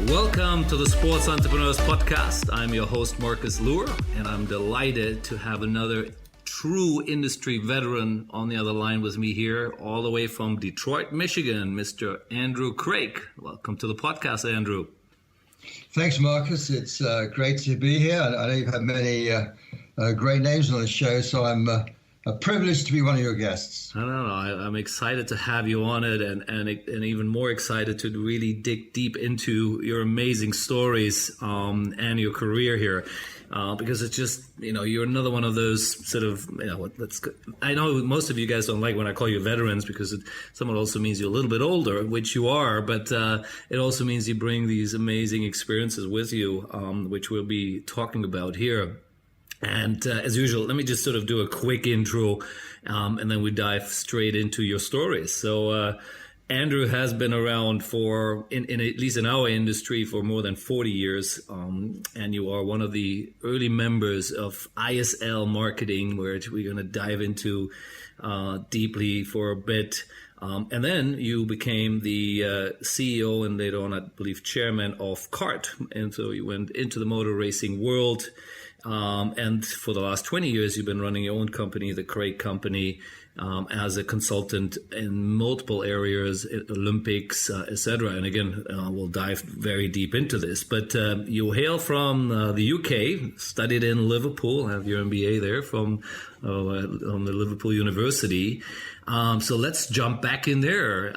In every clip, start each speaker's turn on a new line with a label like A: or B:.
A: Welcome to the Sports Entrepreneurs Podcast. I'm your host, Marcus Luer, and I'm delighted to have another true industry veteran on the other line with me here, all the way from Detroit, Michigan, Mr. Andrew Craig. Welcome to the podcast, Andrew.
B: Thanks, Marcus. It's great to be here. I know you've had many great names on the show, so I'm privileged to be one of your guests.
A: I don't know. I'm excited to have you on it, and even more excited to really dig deep into your amazing stories and your career here, because it's just, you're another one of those sort of, I know most of you guys don't like when I call you veterans, because it somewhat also means you're a little bit older, which you are, but it also means you bring these amazing experiences with you, which we'll be talking about here. And as usual, let me just sort of do a quick intro, and then we dive straight into your stories. So Andrew has been around for, in at least in our industry, for more than 40 years. And you are one of the early members of ISL Marketing, which we're going to dive into deeply for a bit. And then you became the CEO and later on, I believe, chairman of CART. And so you went into the motor racing world. And for the last 20 years, you've been running your own company, the Craig Company, as a consultant in multiple areas, Olympics, etc. And again, we'll dive very deep into this. But you hail from the UK, studied in Liverpool, have your MBA there from the Liverpool University. So let's jump back in there.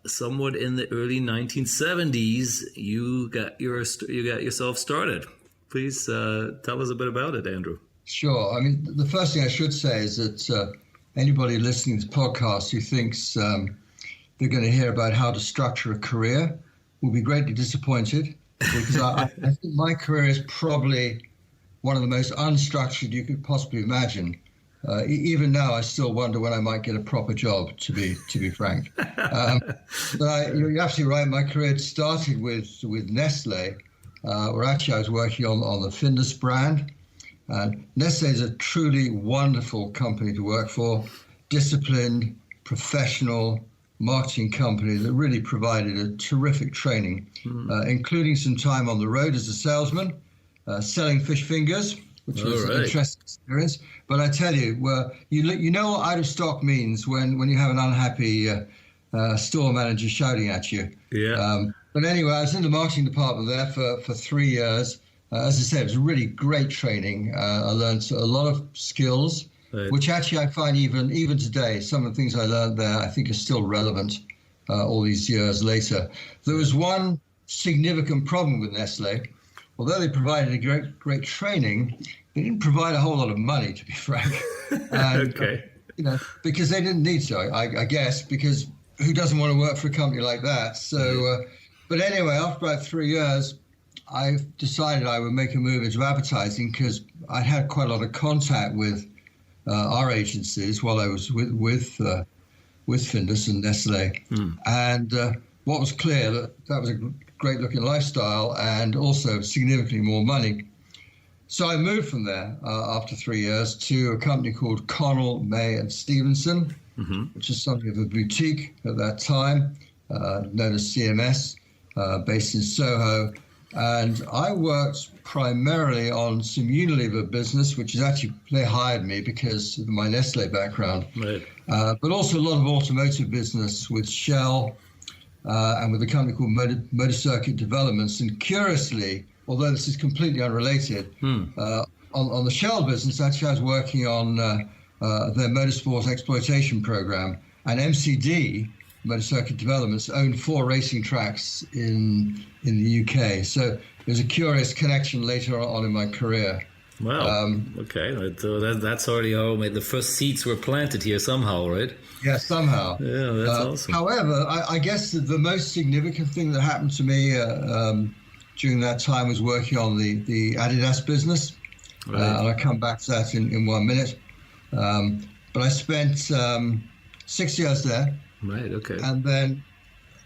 A: Somewhat in the early 1970s, you got yourself started. Please tell us a bit about it, Andrew.
B: Sure. I mean, the first thing I should say is that anybody listening to this podcast who thinks they're going to hear about how to structure a career will be greatly disappointed, because I think my career is probably one of the most unstructured you could possibly imagine. Even now, I still wonder when I might get a proper job, to be frank. But you're absolutely right. My career started with Nestlé. Where actually I was working on the Findus brand. Nestlé is a truly wonderful company to work for, disciplined, professional marketing company that really provided a terrific training, including some time on the road as a salesman, selling fish fingers, which was an interesting experience. But I tell you, you know what out of stock means when you have an unhappy store manager shouting at you.
A: Yeah.
B: But anyway, I was in the marketing department there for 3 years. As I said, it was really great training. I learned a lot of skills, which actually I find even today, some of the things I learned there, I think are still relevant all these years later. There was one significant problem with Nestlé. Although they provided a great training, they didn't provide a whole lot of money, to be frank. And,
A: okay.
B: Because they didn't need to, I guess, because who doesn't want to work for a company like that? So. But anyway, after about 3 years, I decided I would make a move into advertising, because I had quite a lot of contact with our agencies while I was with Findus and Nestlé. And what was clear, that was a great looking lifestyle and also significantly more money. So I moved from there after 3 years to a company called Connell, May and Stevenson, which is something of a boutique at that time, known as CMS. Based in Soho, and I worked primarily on some Unilever business, which is actually, they hired me because of my Nestlé background, but also a lot of automotive business with Shell and with a company called Motor Circuit Developments. And curiously, although this is completely unrelated, on the Shell business, actually I was working on their motorsports exploitation program, and MCD, Motor Circuit Developments, owned 4 racing tracks in the UK. So there's a curious connection later on in my career.
A: Wow. Okay. So that's already how the first seeds were planted here somehow, right?
B: Yeah, somehow.
A: Yeah, that's awesome.
B: However, I guess the most significant thing that happened to me during that time was working on the Adidas business. Right. And I'll come back to that in 1 minute. But I spent 6 years there.
A: Right, okay.
B: And then,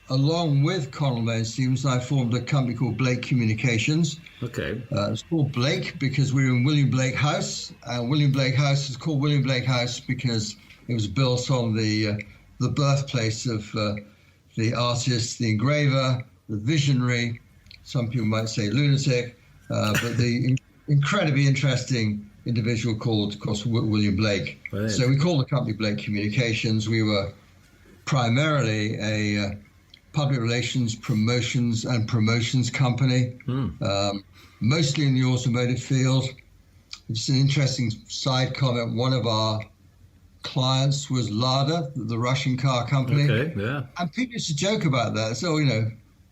B: along with Connell, May and Stevenson, I formed a company called Blake Communications.
A: Okay.
B: It's called Blake because we were in William Blake House. William Blake House is called William Blake House because it was built on the birthplace of the artist, the engraver, the visionary, some people might say lunatic, but the incredibly interesting individual called, of course, William Blake.
A: Right.
B: So we called the company Blake Communications. We were primarily a public relations, promotions company, mostly in the automotive field. It's an interesting side comment. One of our clients was Lada, the Russian car company.
A: Okay, yeah.
B: And people used to joke about that. So,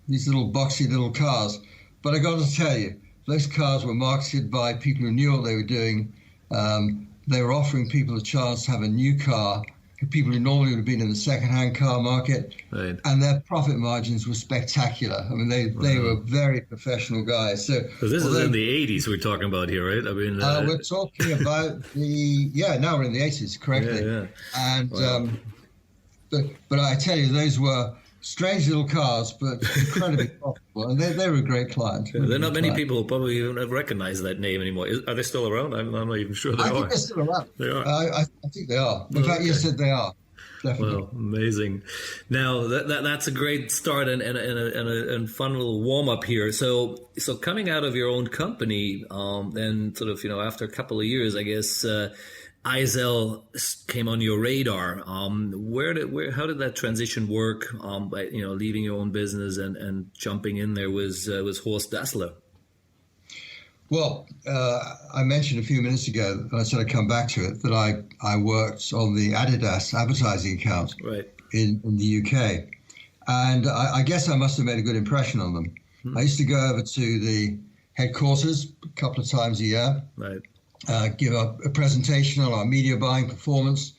B: these little boxy little cars. But I got to tell you, those cars were marketed by people who knew what they were doing. They were offering people a chance to have a new car, people who normally would have been in the second-hand car market,
A: right.
B: and their profit margins were spectacular. I mean, they were very professional guys. So
A: this is in the 80s we're talking about here, right? I mean,
B: we're talking about now we're in the 80s, correctly.
A: Yeah.
B: And
A: wow.
B: but I tell you, those were strange little cars, but incredibly profitable, and they were a great client.
A: Yeah, there are not many people who probably even recognize that name anymore. Are they still around? I'm not even sure they are.
B: I think they're still around.
A: They are.
B: I think they are. In fact, you said they are. Definitely.
A: Well, amazing. Now that's a great start and a fun little warm up here. So coming out of your own company, then sort of after a couple of years, I guess. ISL came on your radar. How did that transition work? By leaving your own business and jumping in there was Horst Dassler.
B: Well, I mentioned a few minutes ago, and I said I'd come back to it, that I worked on the Adidas advertising account
A: right.
B: in the UK, and I guess I must have made a good impression on them. I used to go over to the headquarters a couple of times a year.
A: Right.
B: Give a presentation on our media buying performance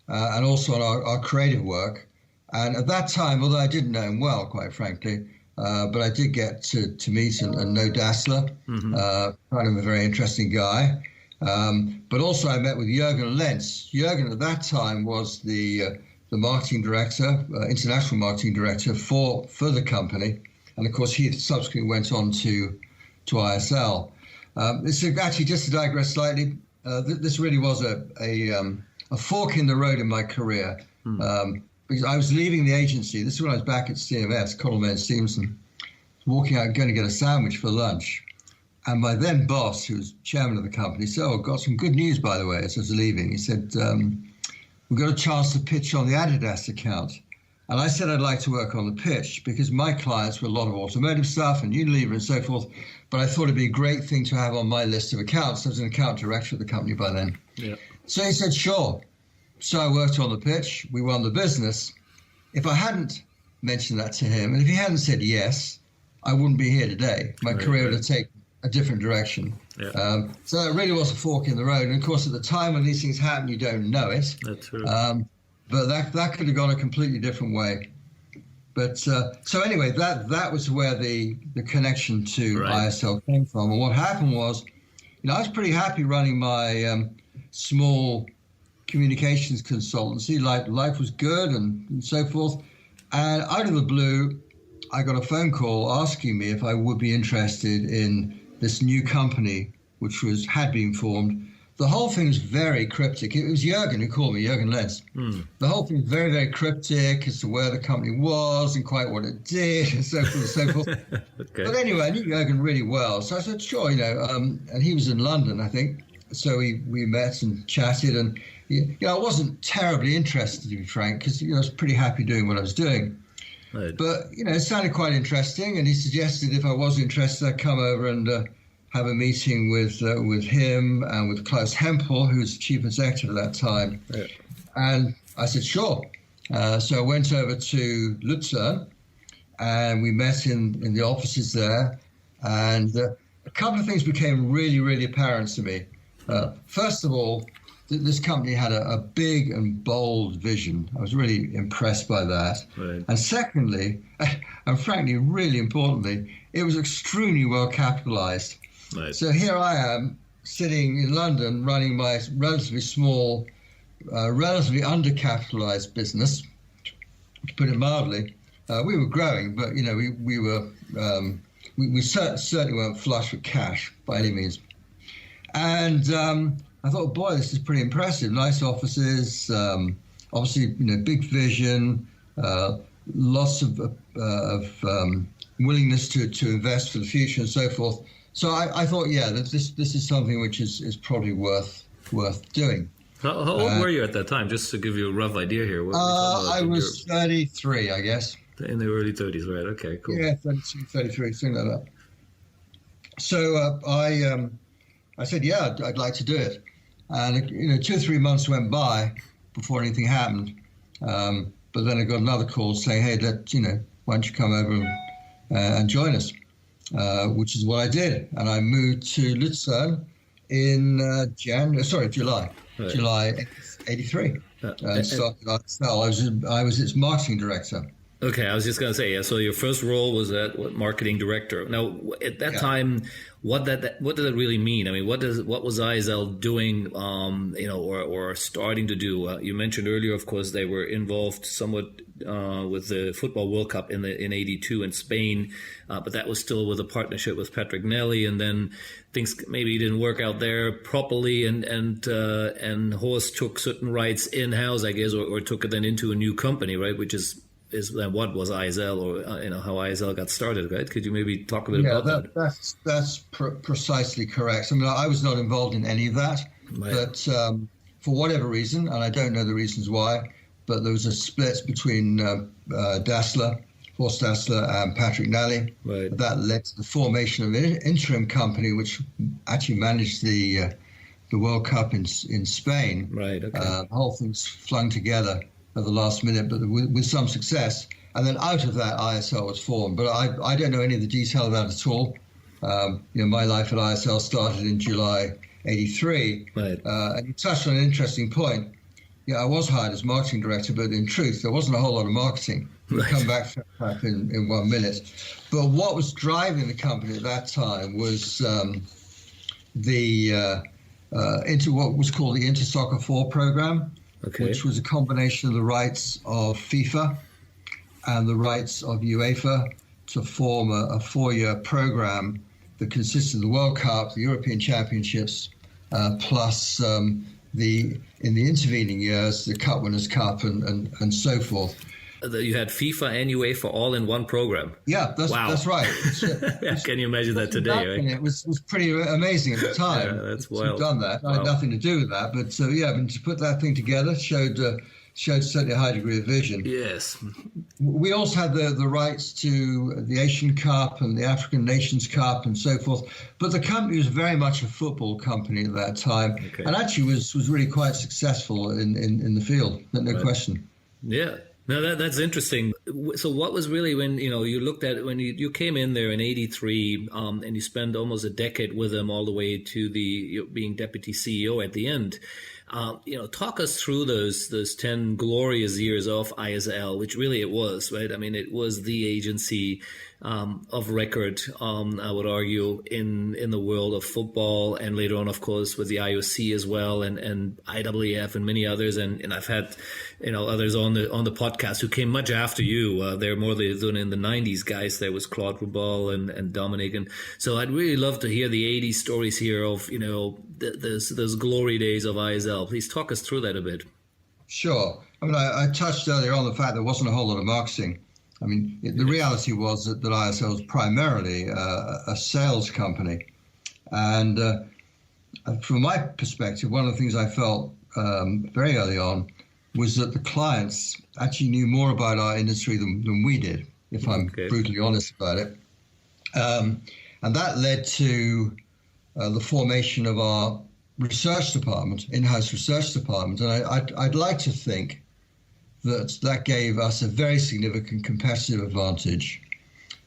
B: and also on our creative work. And at that time, although I didn't know him well, quite frankly, but I did get to meet and know Dassler, kind of a very interesting guy. But also I met with Jürgen Lenz. Jürgen at that time was the marketing director, international marketing director for the company. And of course, he subsequently went on to ISL. This is actually, just to digress slightly, this really was a fork in the road in my career, because I was leaving the agency. This is when I was back at CMS, Conlon Stevenson, walking out, going to get a sandwich for lunch. And my then boss, who was chairman of the company, said, "Oh, got some good news, by the way," as I was leaving. He said, "We've got a chance to pitch on the Adidas account." And I said I'd like to work on the pitch because my clients were a lot of automotive stuff and Unilever and so forth. But I thought it'd be a great thing to have on my list of accounts. I was an account director of the company by then.
A: Yeah.
B: So he said, sure. So I worked on the pitch. We won the business. If I hadn't mentioned that to him, and if he hadn't said yes, I wouldn't be here today. My career would have taken a different direction. Yeah. So it really was a fork in the road. And of course, at the time when these things happen, you don't know it.
A: That's true.
B: But that could have gone a completely different way. But so anyway, that was where the connection to ISL came from. And what happened was, I was pretty happy running my small communications consultancy. Life was good and so forth. And out of the blue, I got a phone call asking me if I would be interested in this new company, which had been formed. The whole thing was very cryptic. It was Jürgen who called me, Jürgen Lenz. The whole thing was very, very cryptic as to where the company was and quite what it did and so forth and so forth. Okay. But anyway, I knew Jürgen really well. So I said, sure, and he was in London, I think. So we met and chatted. And, I wasn't terribly interested, to be frank, because, I was pretty happy doing what I was doing. Right. But, it sounded quite interesting. And he suggested if I was interested, I'd come over and have a meeting with him and with Klaus Hempel, who was chief executive at that time. Yeah. And I said, sure. So I went over to Luzern and we met in the offices there. And a couple of things became really, really apparent to me. First of all, this company had a big and bold vision. I was really impressed by that. Right. And secondly, and frankly, really importantly, it was extremely well capitalized. Right. So here I am sitting in London running my relatively small, relatively undercapitalized business, to put it mildly. We were growing, but we certainly weren't flush with cash by any means. And I thought, boy, this is pretty impressive. Nice offices, obviously, big vision, lots of willingness to invest for the future and so forth. So I thought, yeah, that this is something which is probably worth doing.
A: How old were you at that time? Just to give you a rough idea here.
B: I was 33, I guess.
A: In the early 30s, right? Okay, cool.
B: Yeah, 32, 33, something like that. So I said, yeah, I'd like to do it. And 2 or 3 months went by before anything happened. But then I got another call saying, hey, why don't you come over and join us? Which is what I did. And I moved to Lucerne in July. Right. July 83. And started ISL. I was its marketing director.
A: Okay, I was just going to say, yeah. So your first role was marketing director. Now, at that time, what did that really mean? I mean, what was ISL doing? Or starting to do? You mentioned earlier, of course, they were involved somewhat with the FIFA World Cup in '82 in Spain, but that was still with a partnership with Patrick Nelly, and then things maybe didn't work out there properly, and Horst took certain rights in house, I guess, or took it then into a new company, right? Which is then what was ISL, or how ISL got started, right? Could you maybe talk a bit about that?
B: That's precisely correct. I mean, I was not involved in any of that, right. But for whatever reason, and I don't know the reasons why, but there was a split between Horst Dassler and Patrick Nelly. Right. That led to the formation of an interim company, which actually managed the World Cup in Spain.
A: Right. Okay.
B: The whole thing's flung together at the last minute, but with some success. And then out of that, ISL was formed. But I don't know any of the detail of that at all. My life at ISL started in July '83. Right. And you touched on an interesting point. Yeah, I was hired as marketing director, but in truth, there wasn't a whole lot of marketing. We'll come back to that in 1 minute. But what was driving the company at that time was into what was called the Intersoccer 4 program. Okay. Which was a combination of the rights of FIFA and the rights of UEFA to form a 4-year program that consisted of the World Cup, the European Championships, plus in the intervening years, the Cup Winners' Cup and so forth.
A: You had FIFA and UEFA all in one program.
B: Yeah, that's right.
A: Can you imagine that today? Right?
B: It was pretty amazing at the time.
A: Yeah, that's wild.
B: Done that. I had nothing to do with that, but to put that thing together showed certainly a high degree of vision.
A: Yes.
B: We also had the rights to the Asian Cup and the African Nations Cup and so forth, but the company was very much a football company at that time, and actually was really quite successful in the field. No question.
A: Yeah. No, that's interesting. So what was really when, you looked at when you came in there in '83 and you spent almost a decade with them all the way to being deputy CEO at the end. Talk us through those 10 glorious years of ISL, which really it was, right? I mean, it was the agency of record, I would argue, in the world of football, and later on, of course, with the IOC as well, and IAAF and many others. And I've had, others on the podcast who came much after you. They're more in the 90s guys. There was Claude Rubal and Dominic. And so I'd really love to hear the 80s stories here of, those glory days of ISL. Please talk us through that a bit.
B: Sure. I mean, I touched earlier on the fact there wasn't a whole lot of marketing. I mean, the reality was that ISL was primarily a sales company. And from my perspective, one of the things I felt very early on was that the clients actually knew more about our industry than we did, if I'm brutally honest about it. And that led to the formation of our research department, in-house research department. And I'd like to think that gave us a very significant competitive advantage.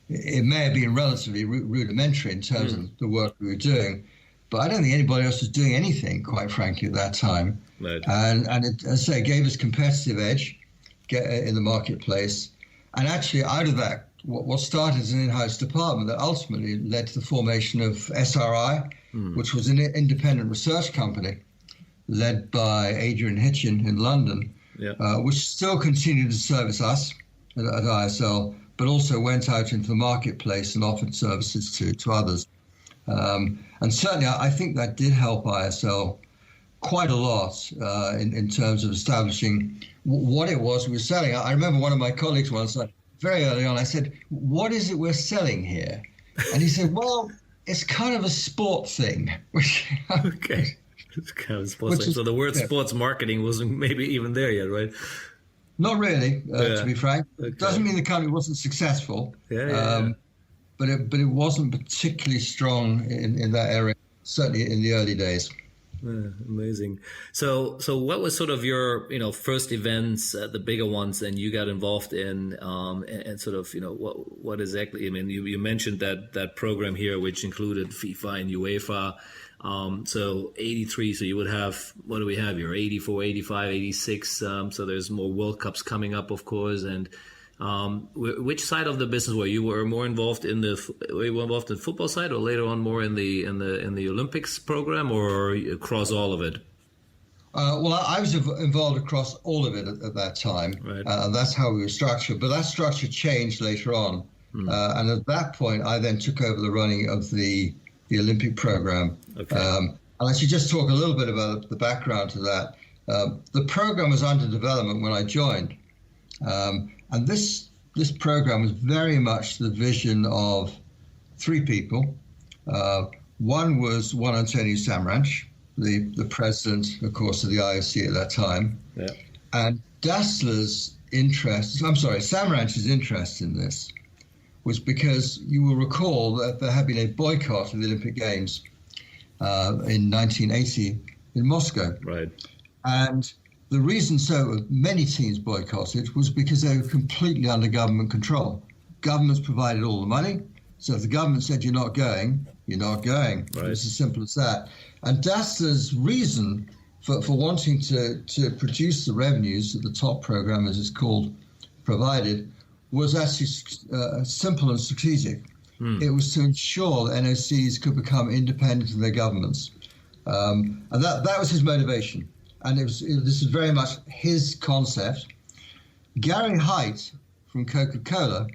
B: It may have been relatively rudimentary in terms of the work we were doing, but I don't think anybody else was doing anything, quite frankly, at that time. Right. And it, as I say, gave us competitive edge in the marketplace. And actually, out of that, what started as an in-house department that ultimately led to the formation of SRI, which was an independent research company led by Adrian Hitchin in London, which still continued to service us at ISL, but also went out into the marketplace and offered services to others. And certainly, I think that did help ISL quite a lot in terms of establishing what it was we were selling. I remember one of my colleagues once, like, very early on, I said, "What is it we're selling here?" And he said, "Well, it's kind of a sport thing." Which,
A: Okay. It's kind of sports thing. So the word sports marketing wasn't maybe even there yet, right?
B: Not really, to be frank.
A: Okay.
B: Doesn't mean the company wasn't successful.
A: Yeah.
B: But it wasn't particularly strong in that area, certainly in the early days.
A: Yeah, amazing. So what was sort of your, first events, the bigger ones, and you got involved in, and sort of, what exactly? I mean, you mentioned that program here, which included FIFA and UEFA. So 83. So you would have, what do we have here? 84, 85, 86. So there's more World Cups coming up, of course, and. Which side of the business were you? Were more involved in were you involved in the football side, or later on more in the Olympics program, or across all of it?
B: Well, I was involved across all of it at that time.
A: Right.
B: That's how we were structured. But that structure changed later on, and at that point, I then took over the running of the Olympic program.
A: Okay.
B: And I should just talk a little bit about the background to that. The program was under development when I joined. And this program was very much the vision of three people. One was Juan Antonio Samaranch, the president, of course, of the IOC at that time.
A: Yeah.
B: And Samaranch's interest in this was because you will recall that there had been a boycott of the Olympic Games in 1980 in Moscow.
A: Right.
B: And the reason so many teams boycotted was because they were completely under government control. Governments provided all the money. So if the government said you're not going, you're not going.
A: Right.
B: It's as simple as that. And Dassler's reason for wanting to produce the revenues that the top program, as it's called, provided, was actually simple and strategic. It was to ensure that NOCs could become independent of their governments. And that was his motivation. And this is very much his concept. Gary Height from Coca-Cola,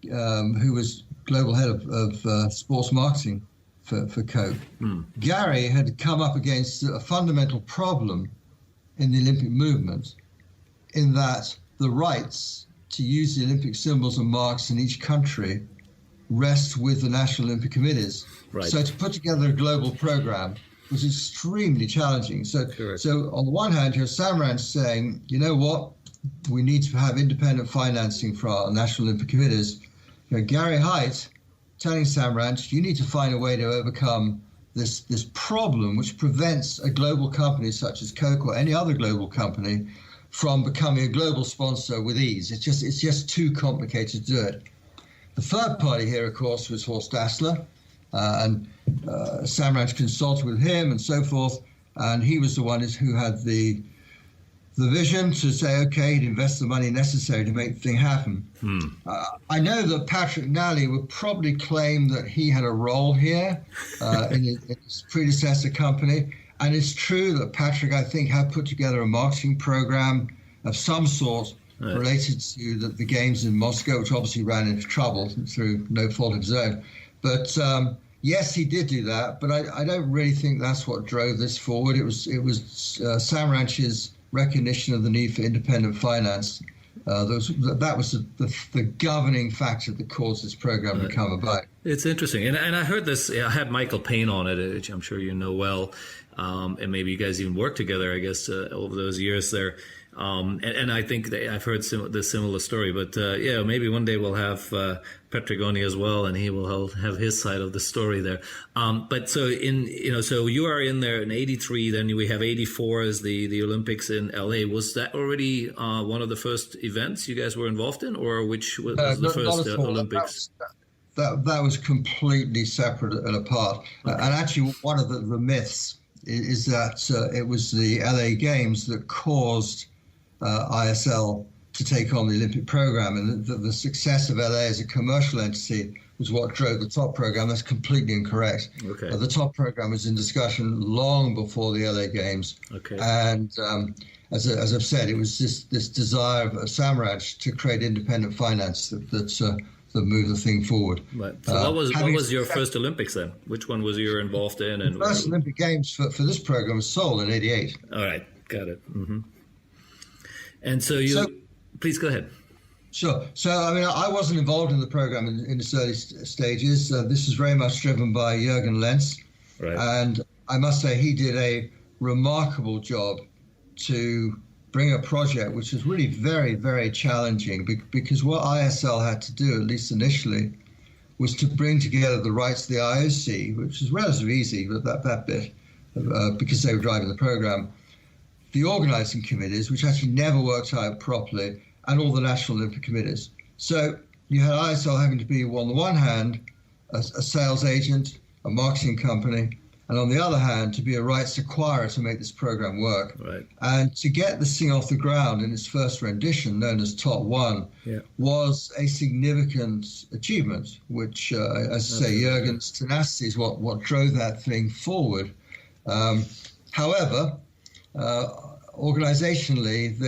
B: who was global head of sports marketing for Coke, Gary had come up against a fundamental problem in the Olympic movement, in that the rights to use the Olympic symbols and marks in each country rest with the National Olympic Committees.
A: Right.
B: So to put together a global program was extremely challenging. So on the one hand, you have Samaranch saying, you know what, we need to have independent financing for our National Olympic Committees. Gary Height telling Samaranch, you need to find a way to overcome this problem which prevents a global company such as Coke or any other global company from becoming a global sponsor with ease. It's just too complicated to do it. The third party here, of course, was Horst Dassler. And Samaranch consulted with him and so forth, and he was the one who had the vision to say, okay, he'd invest the money necessary to make the thing happen. I know that Patrick Nally would probably claim that he had a role here in his predecessor company, and it's true that Patrick, I think, had put together a marketing program of some sort related to the games in Moscow, which obviously ran into trouble through no fault of his own. But yes, he did do that, but I don't really think that's what drove this forward. It was Samaranch's recognition of the need for independent finance. That was the governing factor that caused this program to come about. It's
A: interesting, and I heard this. I had Michael Payne on it, which I'm sure you know well, and maybe you guys even worked together, I guess, over those years there. And I think I've heard the similar story, but maybe one day we'll have Petragoni as well, and he will have his side of the story there. But so so you are in there in '83. Then we have '84 as the Olympics in LA. Was that already one of the first events you guys were involved in, or which was the first Olympics?
B: That was completely separate and apart. Okay. And actually, one of the myths is that it was the LA Games that caused ISL to take on the Olympic program, and the success of LA as a commercial entity was what drove the top program. That's completely incorrect.
A: Okay.
B: The top program was in discussion long before the LA Games.
A: Okay.
B: And as I've said, it was this desire of Samraj to create independent finance that moved the thing forward.
A: Right. So what was your first Olympics then? Which one was you involved in?
B: The first Olympic Games for this program was Seoul in '88.
A: All right, got it. Mm-hmm. And so please go ahead.
B: Sure. So, I mean, I wasn't involved in the program in its early stages. This was very much driven by Jürgen Lenz.
A: Right.
B: And I must say he did a remarkable job to bring a project which was really very, very challenging, because what ISL had to do, at least initially, was to bring together the rights of the IOC, which was relatively easy, but that bit, because they were driving the program, the organizing committees, which actually never worked out properly, and all the national Olympic committees. So you had ISL having to be, on the one hand, a sales agent, a marketing company, and on the other hand, to be a rights acquirer to make this program work.
A: Right.
B: And to get this thing off the ground in its first rendition, known as Top One, was a significant achievement, which, as I say, Jürgen's tenacity is what drove that thing forward. However, organizationally,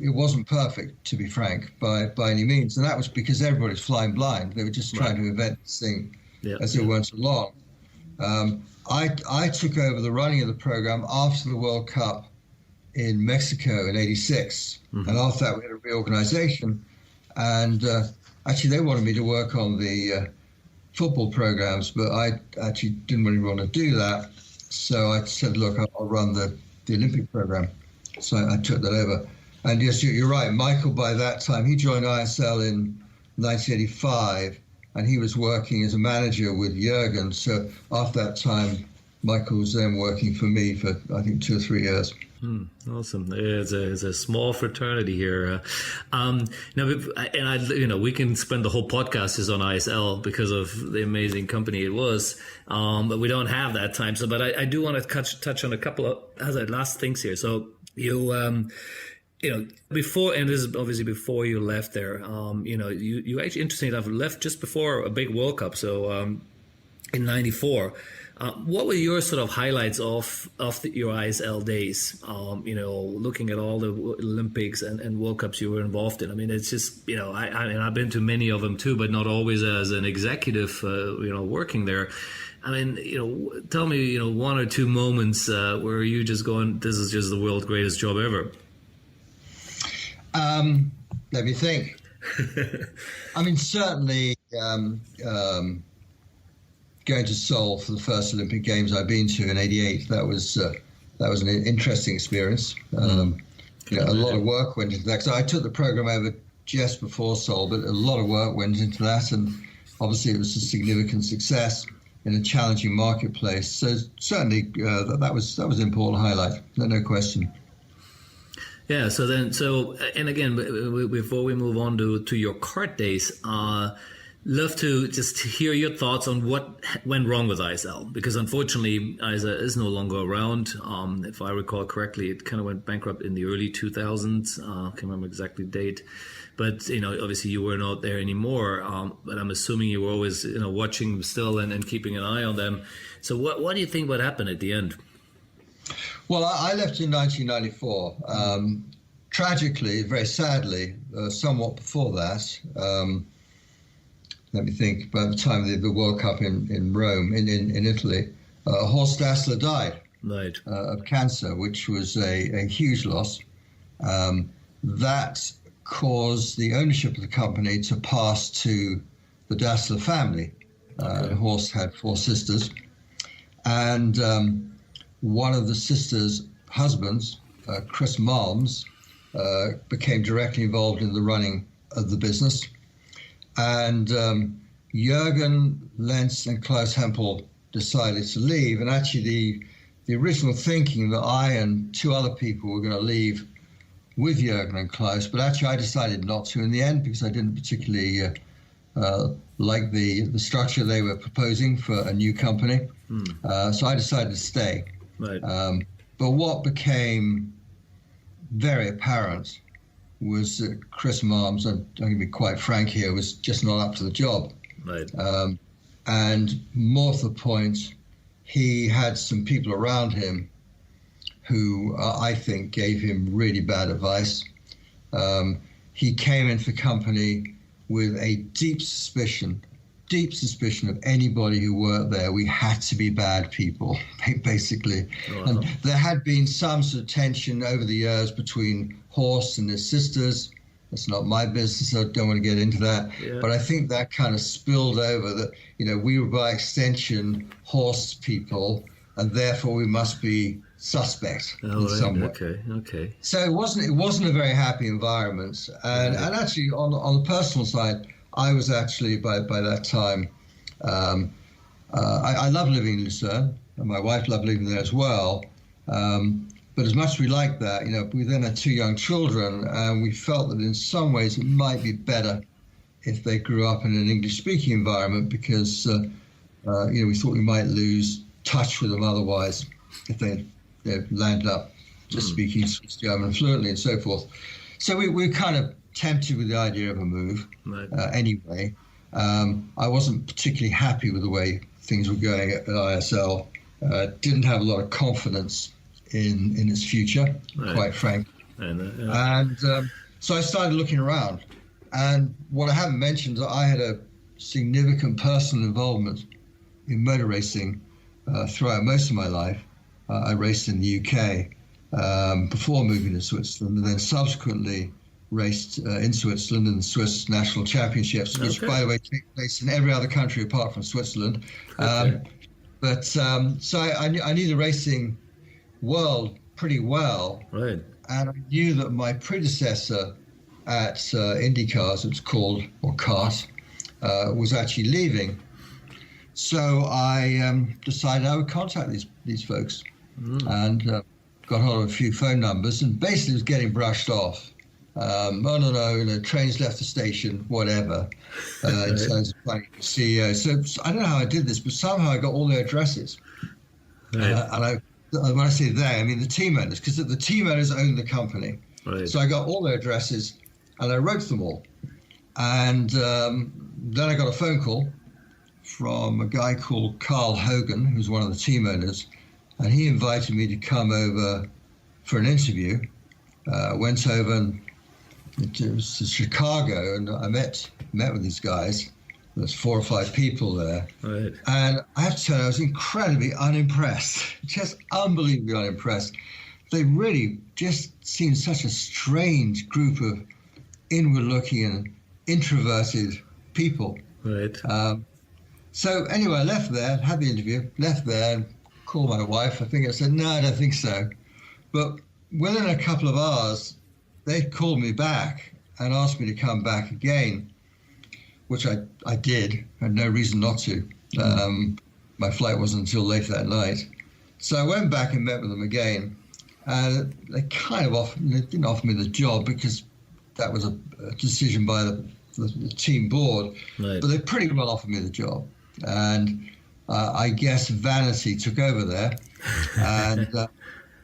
B: it wasn't perfect, to be frank, by any means. And that was because everybody's flying blind. They were just trying to invent this thing as it went along. I took over the running of the program after the World Cup in Mexico in '86. Mm-hmm. And after that, we had a reorganization. And actually, they wanted me to work on the football programs, but I actually didn't really want to do that. So I said, look, I'll run the Olympic program. So I took that over. And yes, you're right. Michael, by that time, he joined ISL in 1985, and he was working as a manager with Jürgen. So after that time, Michael was then working for me for, I think, 2 or 3 years.
A: Awesome. It's a small fraternity here. Now, and we can spend the whole podcast is on ISL because of the amazing company it was, but we don't have that time. So, but I do want to touch on a couple of last things here. So you before, and this is obviously before you left there, you actually, interesting enough, left just before a big World Cup. So in '94. What were your sort of highlights of your ISL days? Looking at all the Olympics and World Cups you were involved in. I mean, it's just, I've been to many of them too, but not always as an executive, working there. I mean, tell me, 1 or 2 moments where you just going, this is just the world's greatest job ever.
B: Let me think. I mean, certainly, going to Seoul for the first Olympic Games I've been to in '88, that was an interesting experience. A lot of work went into that. So I took the program over just before Seoul, but a lot of work went into that, and obviously it was a significant success in a challenging marketplace. So certainly that was an important highlight, no question.
A: Yeah. And again, before we move on to your kart days, love to just hear your thoughts on what went wrong with ISL, because unfortunately ISL is no longer around. If I recall correctly, it kind of went bankrupt in the early 2000s. I can't remember exactly the date, but obviously you were not there anymore. But I'm assuming you were always watching still and keeping an eye on them. So what do you think what happened at the end?
B: Well, I left in 1994. Tragically, very sadly, somewhat before that. Let me think. By the time of the World Cup in Rome, in Italy, Horst Dassler died of cancer, which was a huge loss. That caused the ownership of the company to pass to the Dassler family. Horst had 4 sisters, and one of the sisters' husbands, Chris Malms, became directly involved in the running of the business. And Jürgen Lenz and Klaus Hempel decided to leave. And actually the original thinking that I and 2 other people were going to leave with Jürgen and Klaus, but actually I decided not to in the end, because I didn't particularly like the structure they were proposing for a new company. So I decided to stay.
A: Right.
B: But what became very apparent was that Chris Malms, I'm going to be quite frank here, was just not up to the job.
A: Right.
B: And more to the point, he had some people around him who I think gave him really bad advice. He came into the company with a deep suspicion of anybody who worked there. We had to be bad people, basically. Wow. And there had been some sort of tension over the years between Horst and his sisters. That's not my business, so I don't want to get into that. Yeah. But I think that kind of spilled over that, we were by extension Horst's people, and therefore we must be suspect in some way.
A: Okay.
B: So it wasn't a very happy environment. And actually on the personal side, I was actually by that time, I love living in Lucerne, and my wife loved living there as well. But as much as we liked that, we then had 2 young children, and we felt that in some ways it might be better if they grew up in an English-speaking environment, because we thought we might lose touch with them otherwise if they landed up just speaking Swiss German fluently and so forth. So we were kind of tempted with the idea of a move. Right. Anyway. I wasn't particularly happy with the way things were going at ISL. Didn't have a lot of confidence in its future, quite frankly. And so I started looking around. And what I haven't mentioned is that I had a significant personal involvement in motor racing throughout most of my life. I raced in the UK before moving to Switzerland, and then subsequently raced in Switzerland in the Swiss National Championships, which, by the way, take place in every other country apart from Switzerland. So I knew the racing world pretty well. Right. And I knew that my predecessor at IndyCar, as it's called, or CART, was actually leaving. So I decided I would contact these folks and got hold of a few phone numbers, and basically was getting brushed off. No, trains left the station, whatever, in terms of finding the CEO. So I don't know how I did this, but somehow I got all their addresses. Right. When I say they, I mean the team owners, because the team owners owned the company. Right. So I got all their addresses, and I wrote them all. And then I got a phone call from a guy called Carl Hogan, who's one of the team owners, and he invited me to come over for an interview. Went over and it was to Chicago, and I met with these guys. There's 4 or 5 people there. Right. And I have to tell you, I was incredibly unimpressed, just unbelievably unimpressed. They really just seemed such a strange group of inward-looking and introverted people. Right. So anyway, I left there, had the interview, left there, and called my wife. I think I said, no, I don't think so. But within a couple of hours, they called me back and asked me to come back again, which I did. I had no reason not to. My flight wasn't until late that night. So I went back and met with them again. And they kind of didn't offer me the job because that was a decision by the team board. Right. But they pretty well offered me the job. And I guess vanity took over there. And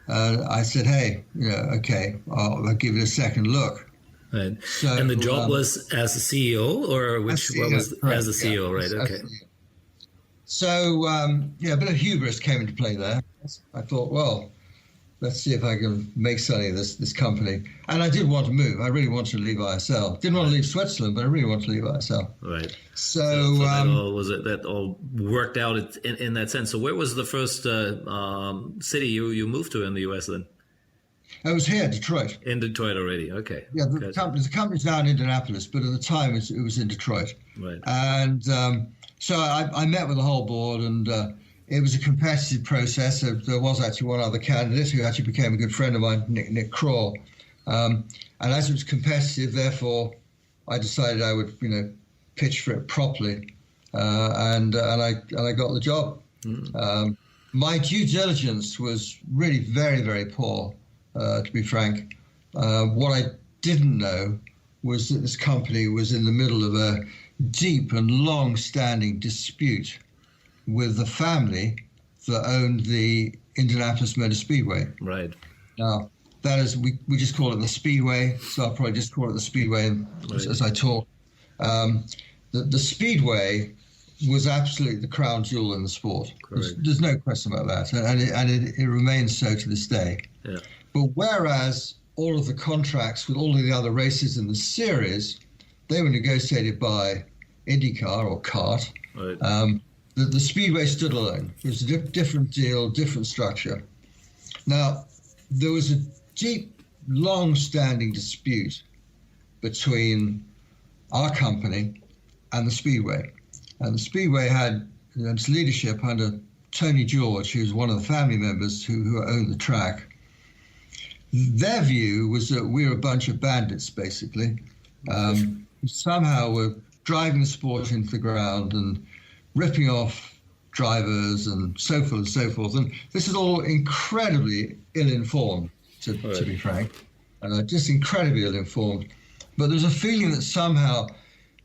B: I said, hey, okay, I'll give it a second look.
A: Right. So, and the job was as a CEO, or which CEO, what was right, as a CEO, yeah, right? Okay.
B: So a bit of hubris came into play there. I thought, well, let's see if I can make something of this company. And I did want to move. I really wanted to leave ISL. Didn't want to leave Switzerland, but I really wanted to leave ISL. Right. So
A: that all worked out in that sense. So where was the first city you moved to in the US then?
B: I was here, Detroit.
A: In Detroit already, okay.
B: Yeah, the company's now in Indianapolis, but at the time it was in Detroit. Right. And so I met with the whole board, and it was a competitive process. There was actually one other candidate who actually became a good friend of mine, Nick Craw. And as it was competitive, therefore, I decided I would, pitch for it properly, and I got the job. My due diligence was really very, very poor. To be frank, what I didn't know was that this company was in the middle of a deep and long-standing dispute with the family that owned the Indianapolis Motor Speedway. Right. Now, that is, we just call it the Speedway, so I'll probably just call it the Speedway as I talk. The Speedway was absolutely the crown jewel in the sport.
A: Correct.
B: There's no question about that, and it remains so to this day.
A: Yeah.
B: But whereas all of the contracts with all of the other races in the series, they were negotiated by IndyCar or CART.
A: Right.
B: The Speedway stood alone. It was a different deal, different structure. Now, there was a deep, long-standing dispute between our company and the Speedway. And the Speedway had its leadership under Tony George, who was one of the family members who owned the track. Their view was that we were a bunch of bandits, basically. Somehow we're driving the sport into the ground and ripping off drivers and so forth and so forth. And this is all incredibly ill-informed, to be frank, just incredibly ill-informed. But there's a feeling that somehow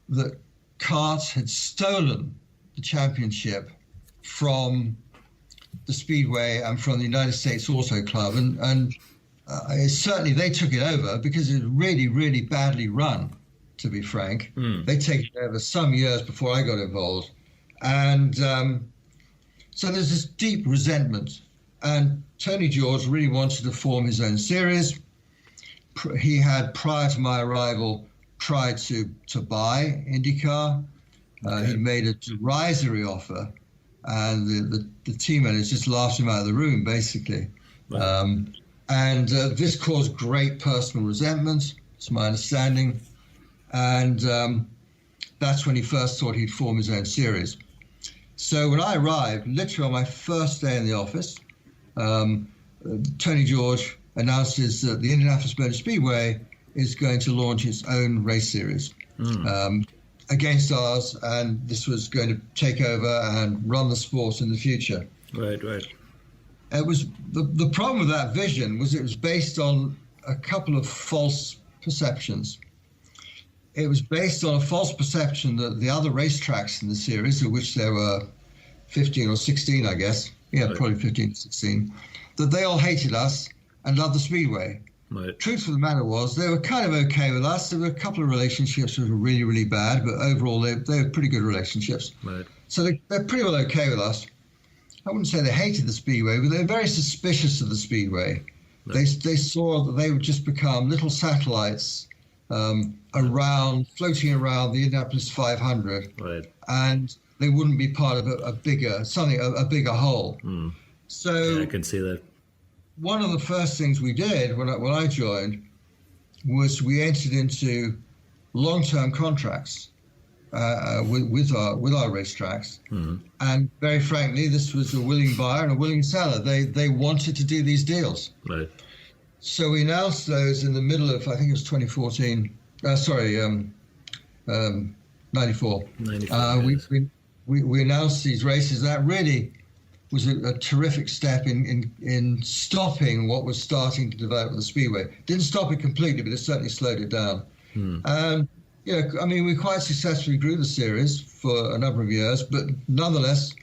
B: that CART had stolen the championship from the Speedway and from the United States Auto Club. And certainly they took it over because it was really, really badly run, to be frank. They took it over some years before I got involved. And so there's this deep resentment. And Tony George really wanted to form his own series. He had, prior to my arrival, tried to buy IndyCar. He made a derisory offer, and the team owners just laughed him out of the room, basically. Wow. This caused great personal resentment, to my understanding. And that's when he first thought he'd form his own series. So when I arrived, literally on my first day in the office, Tony George announces that the Indianapolis Motor Speedway is going to launch its own race series against ours, and this was going to take over and run the sport in the future.
A: Right.
B: It was the problem with that vision was it was based on a couple of false perceptions. It was based on a false perception that the other racetracks in the series, of which there were 15 or 16, I guess, probably 15 or 16, that they all hated us and loved the Speedway. Right. Truth of the matter was, they were kind of okay with us. There were a couple of relationships that were really, really bad, but overall they were pretty good relationships. Right. So they're pretty well okay with us. I wouldn't say they hated the Speedway, but they were very suspicious of the Speedway. Right. They saw that they would just become little satellites floating around the Indianapolis 500, right, and they wouldn't be part of a bigger whole. So
A: yeah, I can see that.
B: One of the first things we did when I joined was we entered into long-term contracts with our racetracks, and very frankly, this was a willing buyer and a willing seller. They wanted to do these deals. Right. So we announced those in the middle of, I think it was 2014. 94. We announced these races. That really was a terrific step in stopping what was starting to develop the Speedway. Didn't stop it completely, but it certainly slowed it down. And we quite successfully grew the series for a number of years, but nonetheless,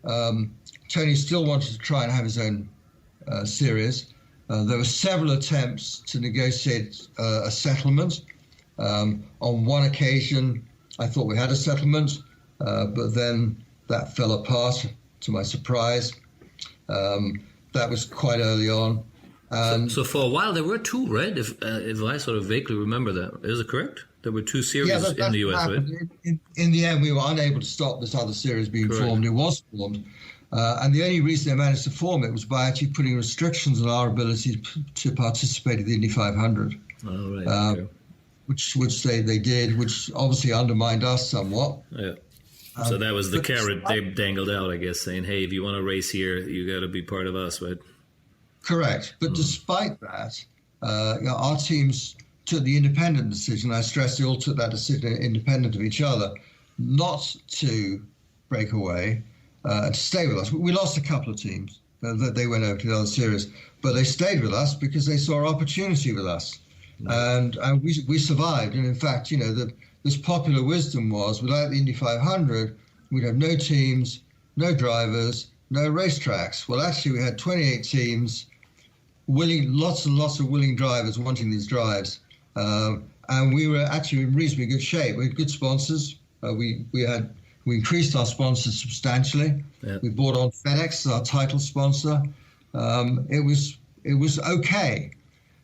B: Tony still wanted to try and have his own series. There were several attempts to negotiate a settlement. On one occasion, I thought we had a settlement, but then that fell apart, to my surprise. That was quite early on.
A: So for a while, there were two, right? If I sort of vaguely remember that. Is it correct? There were two series in the US, right?
B: In the end, we were unable to stop this other series being formed. It was formed. And the only reason they managed to form it was by actually putting restrictions on our ability to participate in the Indy 500. Oh, right. Which they did, which obviously undermined us somewhat. Yeah.
A: So that was the carrot they dangled out, I guess, saying, hey, if you want to race here, you got to be part of us, right?
B: Correct. But despite that, our teams took the independent decision. I stress they all took that decision independent of each other, not to break away and to stay with us. We lost a couple of teams. They went over to the other series, but they stayed with us because they saw opportunity with us. And we survived. And in fact, this popular wisdom was, without the Indy 500, we'd have no teams, no drivers, no racetracks. Well, actually, we had 28 teams, lots and lots of willing drivers wanting these drives. And we were actually in reasonably good shape. We had good sponsors. We We increased our sponsors substantially.
A: Yep.
B: We brought on FedEx as our title sponsor. It was okay.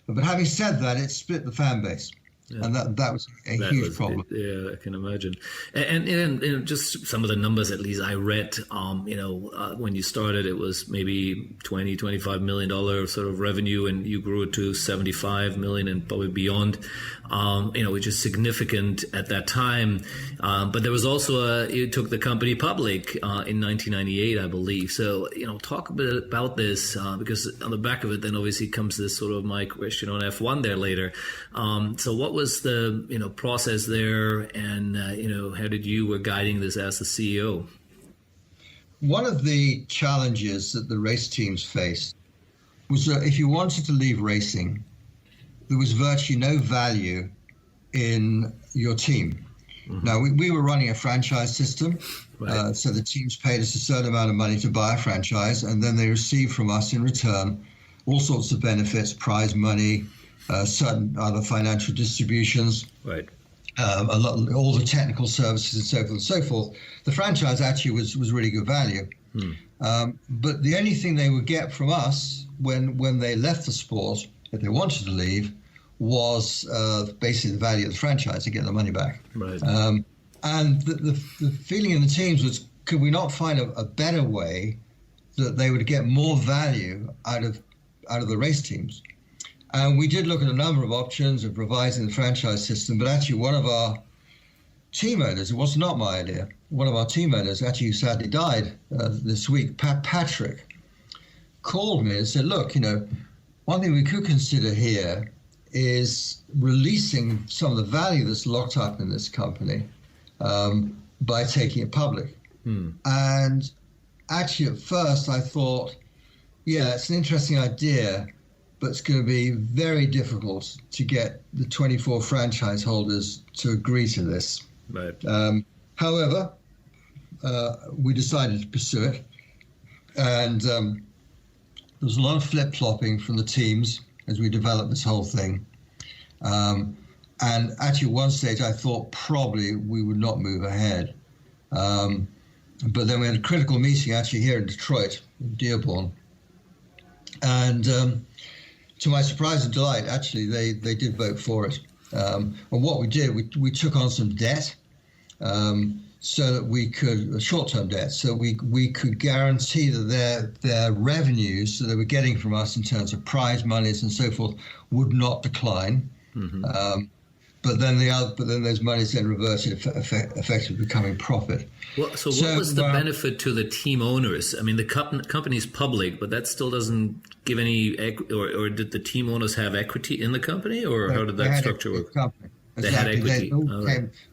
B: But having said that, it split the fan base. Yeah. And that was a huge problem.
A: Yeah, I can imagine. And just some of the numbers, at least I read, when you started, it was maybe $20-25 million sort of revenue, and you grew it to 75 million and probably beyond, which is significant at that time. But there was also you took the company public in 1998, I believe. So, talk a bit about this, because on the back of it, then obviously comes this sort of my question on F1 there later. So what was the process there, and how did you were guiding this as the CEO?
B: One of the challenges that the race teams faced was that if you wanted to leave racing, there was virtually no value in your team. Mm-hmm. Now, we were running a franchise system, right. So the teams paid us a certain amount of money to buy a franchise, and then they received from us in return all sorts of benefits, prize money, certain other financial distributions,
A: right?
B: All the technical services and so forth and so forth. The franchise actually was really good value. But the only thing they would get from us when they left the sport, if they wanted to leave, was basically the value of the franchise to get the money back.
A: Right.
B: And the feeling in the teams was, could we not find a better way that they would get more value out of the race teams? And we did look at a number of options of revising the franchise system, but actually one of our team owners, it was not my idea, one of our team owners, actually who sadly died this week, Patrick, called me and said, look, one thing we could consider here is releasing some of the value that's locked up in this company by taking it public. And actually at first I thought, yeah, it's an interesting idea, but it's going to be very difficult to get the 24 franchise holders to agree to this.
A: Right.
B: However, we decided to pursue it, and there was a lot of flip-flopping from the teams as we developed this whole thing. And actually, at one stage, I thought probably we would not move ahead. But then we had a critical meeting actually here in Detroit, in Dearborn, and to my surprise and delight, actually, they did vote for it. And what we did, we took on some debt so that we could, short-term debt, so we could guarantee that their revenues that they were getting from us in terms of prize monies and so forth would not decline. Mm-hmm. But then those monies then reverted, effectively becoming profit.
A: Well, so what was the benefit to the team owners? I mean, the company's public, but that still doesn't give any, or did the team owners have equity in the company, or how did that structure work? They had equity.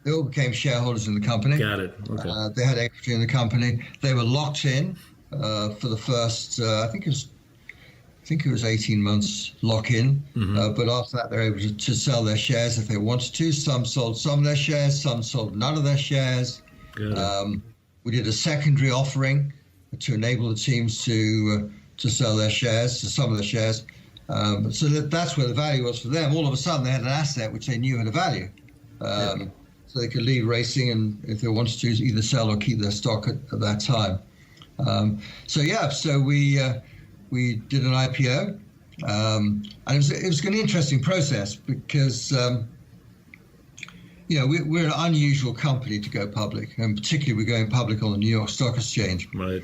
B: They all became shareholders in the company.
A: Got it. Okay.
B: They had equity in the company. They were locked in for the first, I think it was 18 months lock-in, mm-hmm. But after that they're able to sell their shares if they wanted to. Some sold some of their shares, some sold none of their shares. We did a secondary offering to enable the teams to sell their shares, some of their shares. So that's where the value was for them. All of a sudden they had an asset which they knew had a value. So they could leave racing and if they wanted to either sell or keep their stock at that time. So we did an IPO, and it was an interesting process because, we're an unusual company to go public, and particularly we're going public on the New York Stock Exchange.
A: Right.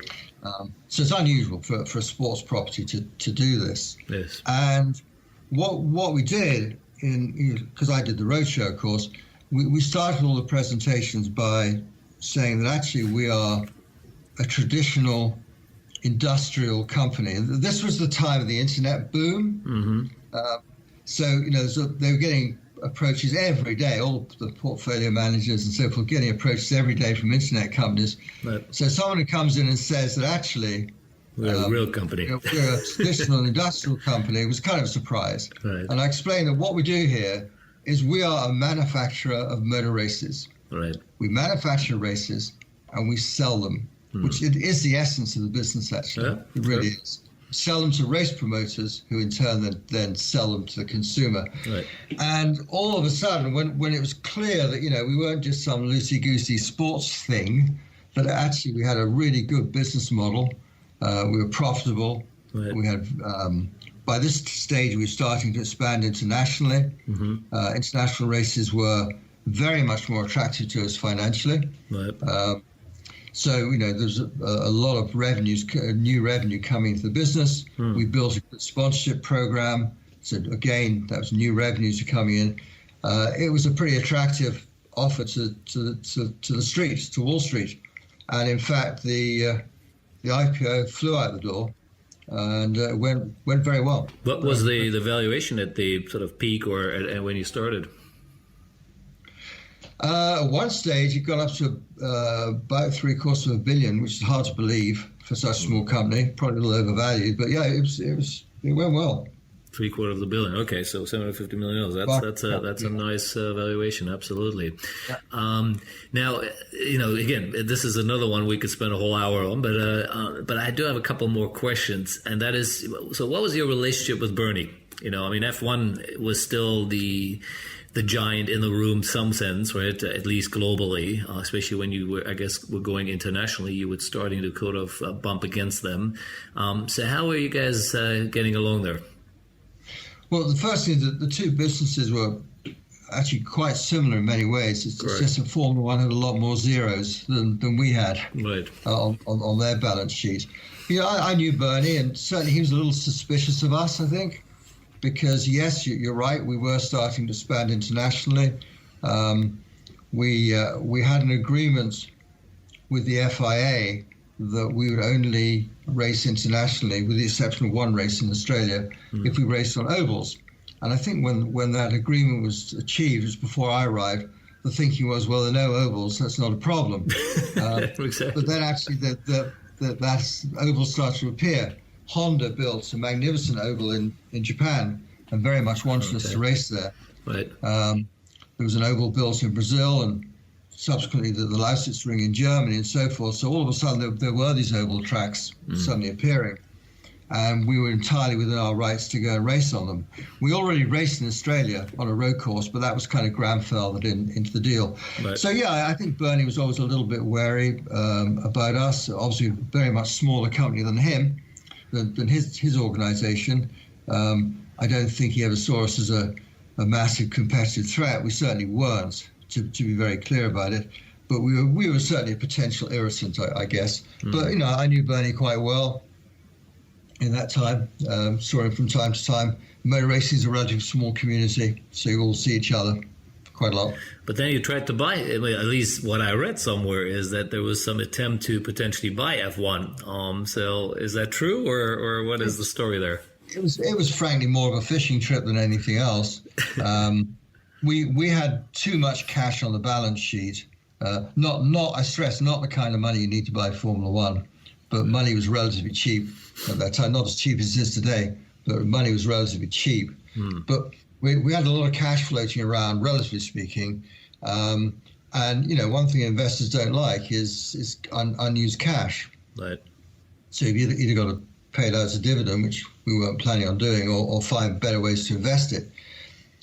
B: So it's unusual for a sports property to do this.
A: Yes.
B: And what we did, because I did the roadshow, of course, we started all the presentations by saying that actually we are a traditional industrial company. And this was the time of the internet boom. Mm-hmm. So they were getting approaches every day, all the portfolio managers and so forth getting approaches every day from internet companies. Right. So someone who comes in and says that actually
A: we're a real company.
B: We're a traditional industrial company, it was kind of a surprise. Right. And I explained that what we do here is we are a manufacturer of motor races.
A: Right.
B: We manufacture races and we sell them. Which it is the essence of the business, actually. Yeah, it really is. Sell them to race promoters, who in turn then sell them to the consumer. Right. And all of a sudden, when it was clear that we weren't just some loosey-goosey sports thing, But actually, we had a really good business model. We were profitable.
A: Right.
B: We had, by this stage, we were starting to expand internationally. International races were very much more attractive to us financially.
A: Right.
B: So, there's a lot of new revenue coming into the business. We built a good sponsorship program. So again, that was new revenues coming in. It was a pretty attractive offer to the streets, to Wall Street. And in fact, the IPO flew out the door and went very well.
A: What was the valuation at the sort of peak or when you started?
B: At one stage, it got up to about $750 million, which is hard to believe for such a small company. Probably a little overvalued, but yeah, it went well.
A: $750 million. Okay, so $750 million. That's a nice valuation. Absolutely. Yeah. Now, again, this is another one we could spend a whole hour on, but I do have a couple more questions, and that is, so what was your relationship with Bernie? F1 was still the giant in the room, some sense, right? At least globally, especially when you were going internationally, you were starting to kind of bump against them. So how are you guys getting along there?
B: Well, the first thing is that the two businesses were actually quite similar in many ways. It's just that Formula One had a lot more zeros than we had on their balance sheet. I knew Bernie, and certainly he was a little suspicious of us, I think, because, yes, you're right, we were starting to expand internationally. We had an agreement with the FIA that we would only race internationally, with the exception of one race in Australia, if we raced on ovals. And I think when that agreement was achieved, it was before I arrived, the thinking was, well, there are no ovals, that's not a problem.
A: Exactly.
B: But then actually that oval started to appear. Honda built a magnificent oval in Japan and very much wanted us to race there.
A: Right.
B: There was an oval built in Brazil and subsequently the Lausitz Ring in Germany and so forth. So all of a sudden there were these oval tracks suddenly appearing, and we were entirely within our rights to go and race on them. We already raced in Australia on a road course, but that was kind of grandfathered into the deal. Right. So yeah, I think Bernie was always a little bit wary about us. Obviously, a very much smaller company than him, than his organization. I don't think he ever saw us as a massive competitive threat. We certainly weren't, to be very clear about it. But we were certainly a potential irritant, I guess. But, I knew Bernie quite well in that time. Saw him from time to time. Motor racing is a relatively small community, so you all see each other quite a lot.
A: But then you tried to buy, at least what I read somewhere is that there was some attempt to potentially buy F1. So is that true, or what is the story there?
B: It was frankly more of a fishing trip than anything else. We had too much cash on the balance sheet. Not I stress, not the kind of money you need to buy Formula One, but money was relatively cheap at that time. Not as cheap as it is today, but money was relatively cheap. But we had a lot of cash floating around, relatively speaking. And one thing investors don't like is unused cash.
A: Right.
B: So you've either got to pay it out as a dividend, which we weren't planning on doing, or find better ways to invest it.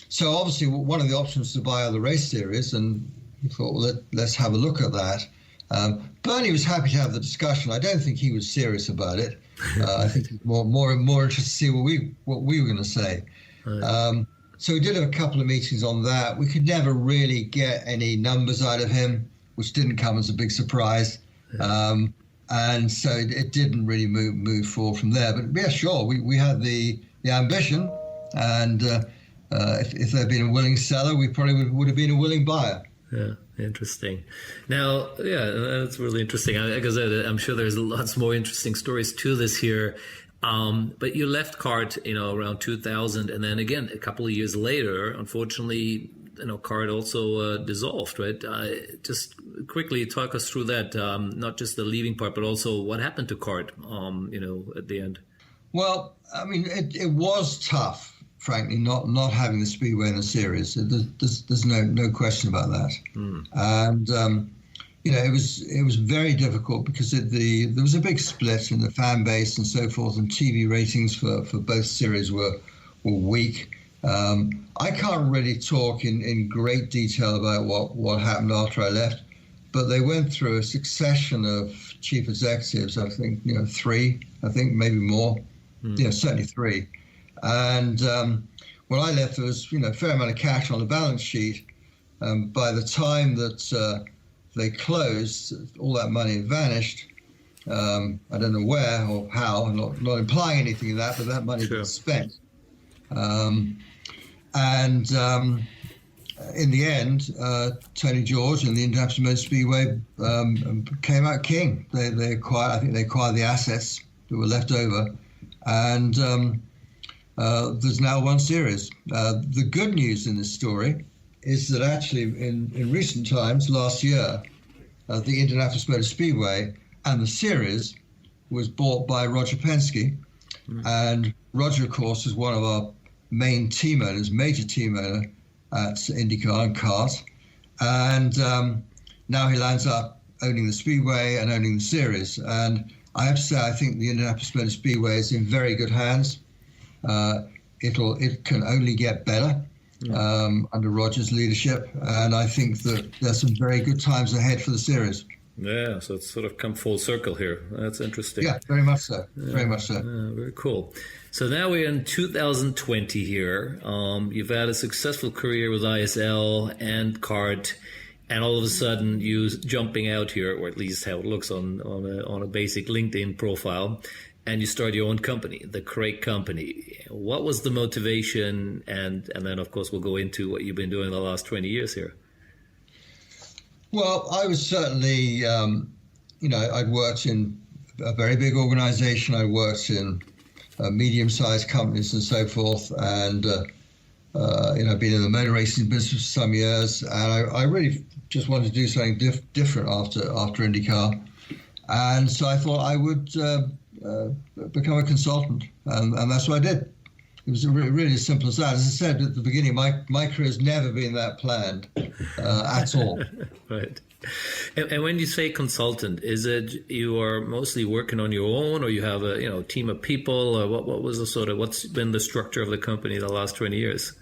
B: So obviously one of the options to buy other race series, and we thought, well, let's have a look at that. Bernie was happy to have the discussion. I don't think he was serious about it. I think he was more interested to see what we were going to say. Right. So we did have a couple of meetings on that. We could never really get any numbers out of him, which didn't come as a big surprise. Yeah. And so it didn't really move forward from there. But yeah, sure, we had the ambition, and if there had been a willing seller, we probably would have been a willing buyer.
A: Yeah, interesting. Now, yeah, that's really interesting, because I'm sure there's lots more interesting stories to this here. But you left CART, around 2000, and then again a couple of years later, unfortunately, CART also dissolved, right? Just quickly talk us through that, not just the leaving part, but also what happened to CART, at the end. Well,
B: it was tough, frankly, not having the Speedway in the series. There's no question about that. And it was very difficult because there was a big split in the fan base and so forth, and TV ratings for both series were weak. I can't really talk in great detail about what happened after I left, but they went through a succession of chief executives. I think three. I think maybe more. Certainly three. And when I left, there was a fair amount of cash on the balance sheet. By the time that they closed, all that money had vanished. I don't know where or how. I'm not implying anything in that, but that money was spent. In the end, Tony George and the International Motor Speedway came out king. They acquired the assets that were left over, and there's now one series. The good news in this story is that actually in recent times, last year, the Indianapolis Motor Speedway and the series was bought by Roger Penske, and Roger, of course, is one of our main team owners, major team owner at IndyCar and CART, and now he lands up owning the Speedway and owning the series. And I have to say, I think the Indianapolis Motor Speedway is in very good hands. It can only get better under Roger's leadership, and I think that there's some very good times ahead for the series.
A: Yeah, so it's sort of come full circle here. That's interesting.
B: Yeah, very much so. Very much so.
A: Very cool. So now we're in 2020 here. You've had a successful career with ISL and CART, and all of a sudden you jumping out here, or at least how it looks on a basic LinkedIn profile, and you start your own company, the Craig Company. What was the motivation? And then, of course, we'll go into what you've been doing the last 20 years here.
B: Well, I was certainly, I'd worked in a very big organization. I worked in medium-sized companies and so forth. And, I've been in the motor racing business for some years. And I really just wanted to do something different after IndyCar. And so I thought I would become a consultant. And that's what I did. It was really as simple as that. As I said at the beginning, my career has never been that planned at all.
A: Right. And when you say consultant, is it you are mostly working on your own, or you have a team of people, or what was the what's been the structure of the company the last 20 years?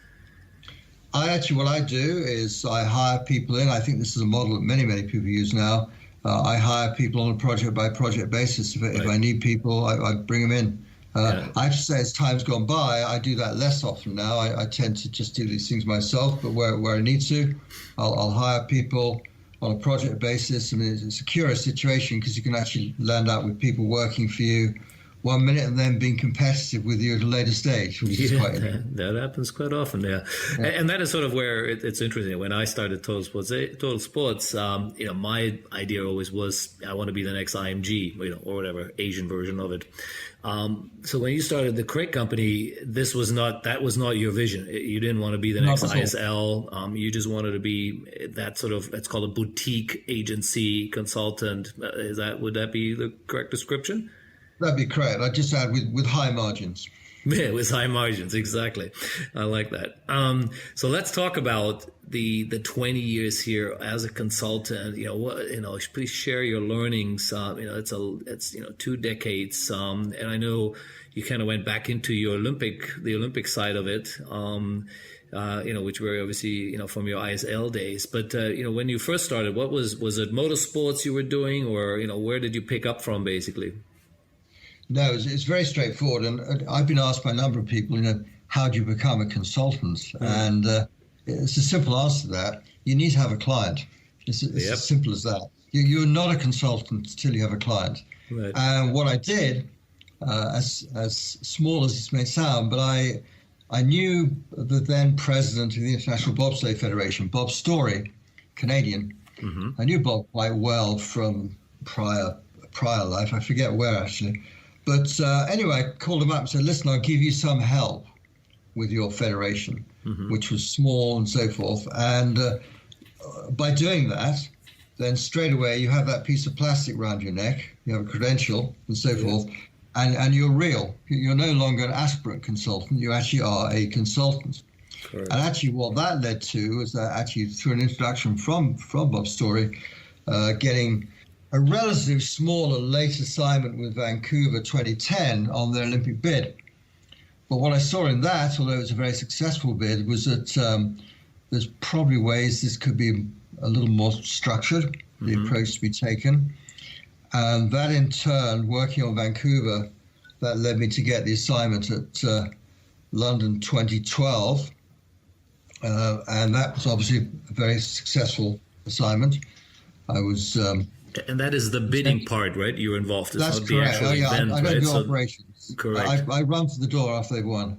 B: What I do is I hire people in. I think this is a model that many people use now. I hire people on a project by project basis. If I need people, I bring them in. I have to say, as time's gone by, I do that less often now. I tend to just do these things myself, but where I need to, I'll hire people on a project basis. I mean, it's a curious situation because you can actually land up with people working for you 1 minute and then being competitive with you at a later stage, which is quite interesting.
A: That happens quite often, yeah. And that is sort of where it's interesting. When I started Total Sports, my idea always was I want to be the next IMG, or whatever Asian version of it. So when you started the Craig Company, that was not your vision. You didn't want to be the next ISL. You just wanted to be that sort of, let's call it boutique agency consultant. Would that be the correct description?
B: That'd be correct. I just add with high margins.
A: Yeah, with high margins, exactly. I like that. So let's talk about the 20 years here as a consultant. Please share your learnings. It's 2 decades. And I know you kind of went back into the Olympic side of it. Which were obviously, from your ISL days. But, when you first started, was it motorsports you were doing, or, where did you pick up from basically?
B: No, it's very straightforward. And I've been asked by a number of people, how do you become a consultant? And it's a simple answer to that. You need to have a client. It's as simple as that. You're not a consultant until you have a client. Right. And what I did, as small as this may sound, but I knew the then president of the International Bobsleigh Federation, Bob Story, Canadian. Mm-hmm. I knew Bob quite well from prior life. I forget where actually. But anyway, I called him up and said, listen, I'll give you some help with your federation, which was small and so forth. And by doing that, then straight away you have that piece of plastic around your neck, you have a credential and so forth, and you're real. You're no longer an aspirant consultant, you actually are a consultant. Correct. And actually what that led to was that actually through an introduction from Bob Story, getting a relatively small and late assignment with Vancouver 2010 on their Olympic bid. But what I saw in that, although it was a very successful bid, was that there's probably ways this could be a little more structured. the approach to be taken. And that in turn, working on Vancouver, that led me to get the assignment at London 2012. And that was obviously a very successful assignment. I was...
A: and that is the bidding part, right? You're involved.
B: That's not correct. The actual event, I don't do operations.
A: Correct.
B: I run to the door after they've won.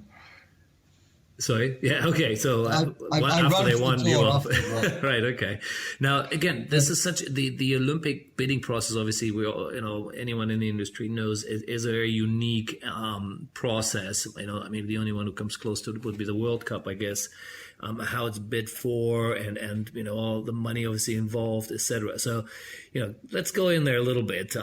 A: Sorry. Yeah. Okay. So
B: after
A: they won, you off.
B: Won.
A: Right. Okay. Now, again, this is such the Olympic bidding process. Obviously, we all, anyone in the industry knows is a very unique process. I mean, the only one who comes close to it would be the World Cup, I guess. How it's bid for and all the money obviously involved, etc. So, let's go in there a little bit.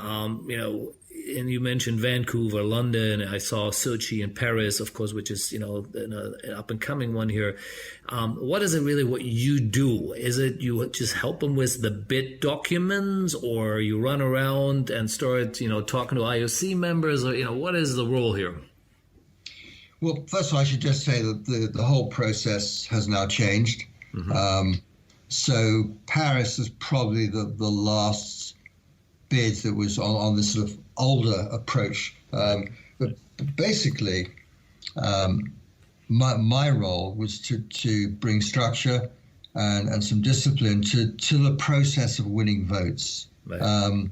A: And you mentioned Vancouver, London. I saw Sochi and Paris, of course, which is an up and coming one here. What is it really? What you do? Is it you just help them with the bid documents, or you run around and start talking to IOC members, or what is the role here?
B: Well, first of all, I should just say that the whole process has now changed. So Paris is probably the last bid that was on this sort of older approach. But basically, my role was to bring structure and some discipline to the process of winning votes. Right.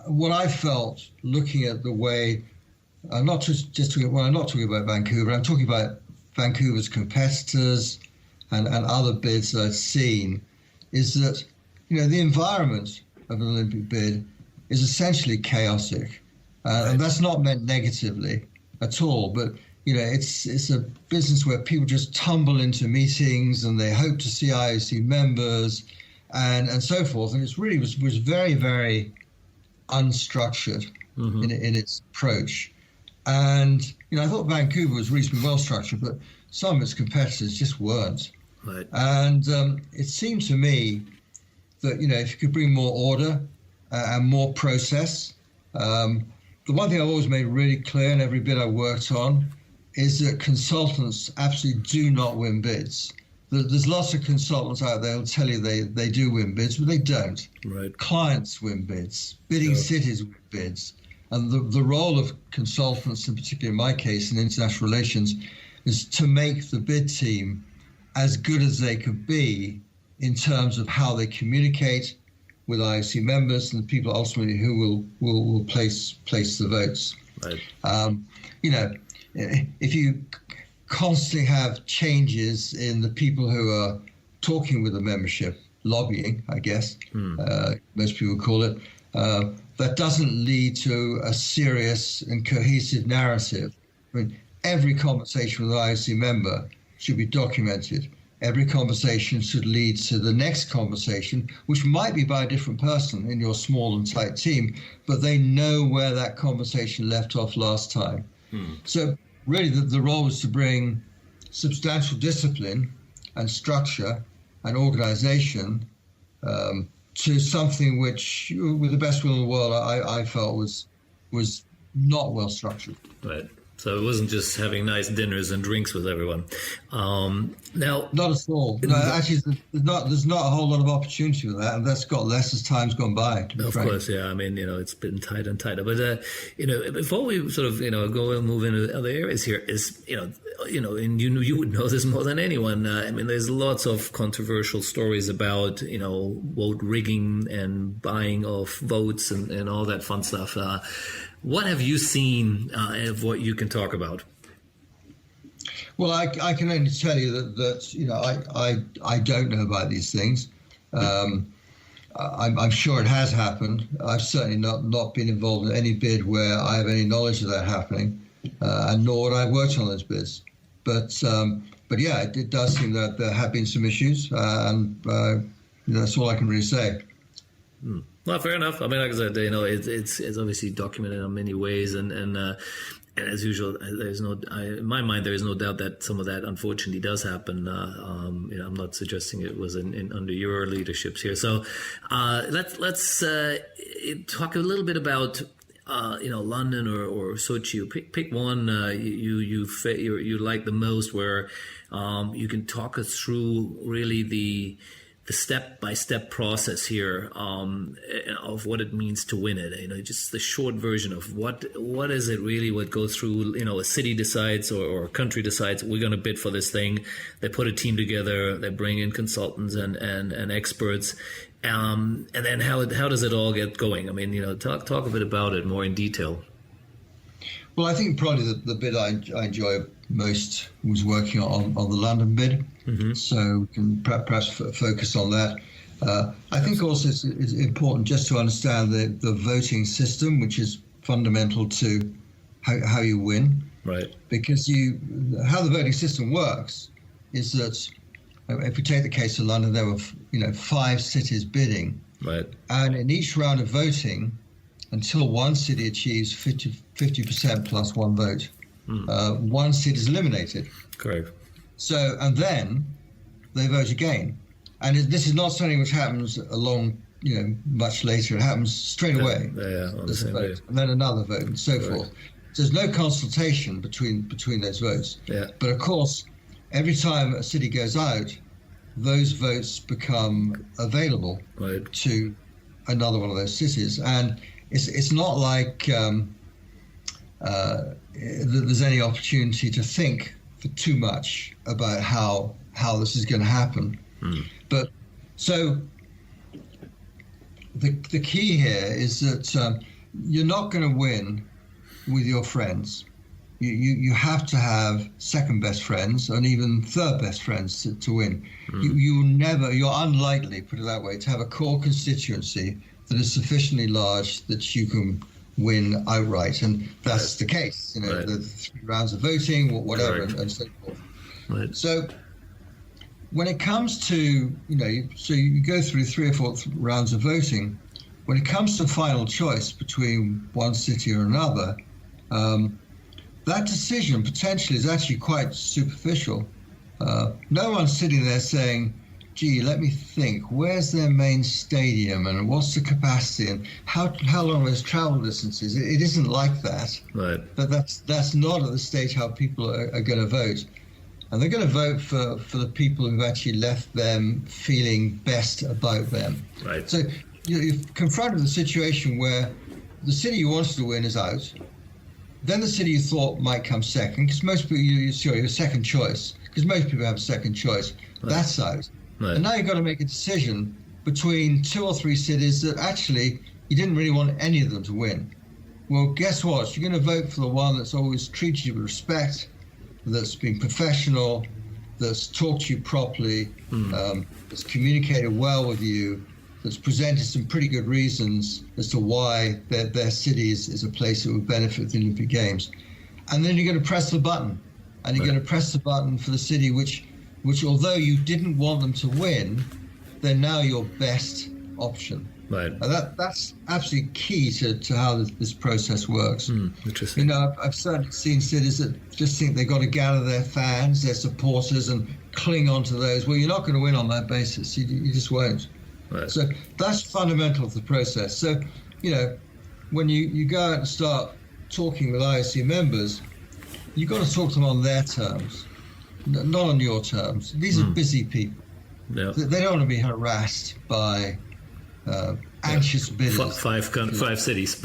B: What I felt looking at the way, I'm not talking about Vancouver, I'm talking about Vancouver's competitors and other bids that I've seen, is that the environment of an Olympic bid is essentially chaotic, and that's not meant negatively at all. But it's a business where people just tumble into meetings and they hope to see IOC members and so forth, and it's really was very, very unstructured in its approach. And I thought Vancouver was reasonably well structured, but some of its competitors just weren't.
A: Right.
B: And it seemed to me that if you could bring more order and more process, the one thing I've always made really clear in every bid I worked on is that consultants absolutely do not win bids. There's lots of consultants out there who'll tell you they do win bids, but they don't.
A: Right.
B: Clients win bids, bidding cities win bids. And the role of consultants, in particular in my case in international relations, is to make the bid team as good as they could be in terms of how they communicate with IOC members and the people ultimately who will place the votes.
A: Right.
B: If you constantly have changes in the people who are talking with the membership, lobbying, I guess, most people call it, that doesn't lead to a serious and cohesive narrative. I mean, every conversation with an IOC member should be documented. Every conversation should lead to the next conversation, which might be by a different person in your small and tight team, but they know where that conversation left off last time. So really the role was to bring substantial discipline and structure and organization to something which, with the best will in the world, I felt was not well structured.
A: Right. So it wasn't just having nice dinners and drinks with everyone. Now,
B: not at all. No, actually, there's not a whole lot of opportunity with that, and that's got less as time's gone by. To be frank.
A: Course, yeah. I mean, it's been tighter and tighter. But before we sort of go and move into other areas here, is and you would know this more than anyone. I mean, there's lots of controversial stories about vote rigging and buying of votes and all that fun stuff. What have you seen of what you can talk about?
B: Well, I can only tell you that I don't know about these things. I'm sure it has happened. I've certainly not been involved in any bid where I have any knowledge of that happening, and nor would I have worked on those bids. But yeah, it does seem that there have been some issues, and that's all I can really say.
A: Well, fair enough. I mean, like I said, it's obviously documented in many ways, and as usual, in my mind, there is no doubt that some of that unfortunately does happen. I'm not suggesting it was under your leaderships here. So let's talk a little bit about London or Sochi. Pick one you like the most, where you can talk us through really the the step-by-step process here of what it means to win it. Just the short version of what is it really what goes through. A city decides or a country decides we're going to bid for this thing. They put a team together. They bring in consultants and experts. And then how does it all get going? Talk a bit about it more in detail.
B: Well, I think probably the bid I enjoy most was working on the London bid. Mm-hmm. So we can perhaps focus on that. I think also it's important just to understand the voting system, which is fundamental to how you win.
A: Right.
B: Because how the voting system works is that if we take the case of London, there were 5 cities bidding.
A: Right.
B: And in each round of voting, until one city achieves 50% plus one vote, one city is eliminated.
A: Correct.
B: So, and then they vote again. And this is not something which happens much later. It happens straight away.
A: On the same
B: vote, and then another vote, and so forth. So there's no consultation between those votes.
A: Yeah.
B: But of course, every time a city goes out, those votes become available to another one of those cities. And it's not like there's any opportunity to think for too much about how this is going to happen. But so the key here is that you're not going to win with your friends. You have to have second best friends and even third best friends to win. You're unlikely, put it that way, to have a core constituency that is sufficiently large that you can win outright, and that's the case. The 3 rounds of voting, whatever, and so forth.
A: Right.
B: So when it comes to so you go through 3 or 4 rounds of voting. When it comes to final choice between one city or another, that decision potentially is actually quite superficial. No one's sitting there saying, gee, let me think, where's their main stadium and what's the capacity and how long are those travel distances? It isn't like that.
A: Right.
B: But that's not at the stage how people are going to vote. And they're going to vote for the people who've actually left them feeling best about them.
A: Right.
B: So you're confronted with a situation where the city you wanted to win is out. Then the city you thought might come second, because most people, your second choice, because most people have a second choice, that's out.
A: Right.
B: And now you've got to make a decision between 2 or 3 cities that actually you didn't really want any of them to win. Well, guess what? You're going to vote for the one that's always treated you with respect, that's been professional, that's talked to you properly, that's communicated well with you, that's presented some pretty good reasons as to why their city is a place that would benefit the Olympic Games. And then you're going to press the button, and you're going to press the button for the city which although you didn't want them to win, they're now your best option.
A: Right.
B: And that's absolutely key to how this process works.
A: Interesting.
B: I've certainly seen cities that just think they've got to gather their fans, their supporters, and cling on to those. Well, you're not going to win on that basis. You just won't.
A: Right.
B: So that's fundamental to the process. So, when you go out and start talking with IOC members, you've got to talk to them on their terms, not on your terms. These are busy people.
A: Yeah.
B: They don't want to be harassed by anxious bidders.
A: Five cities.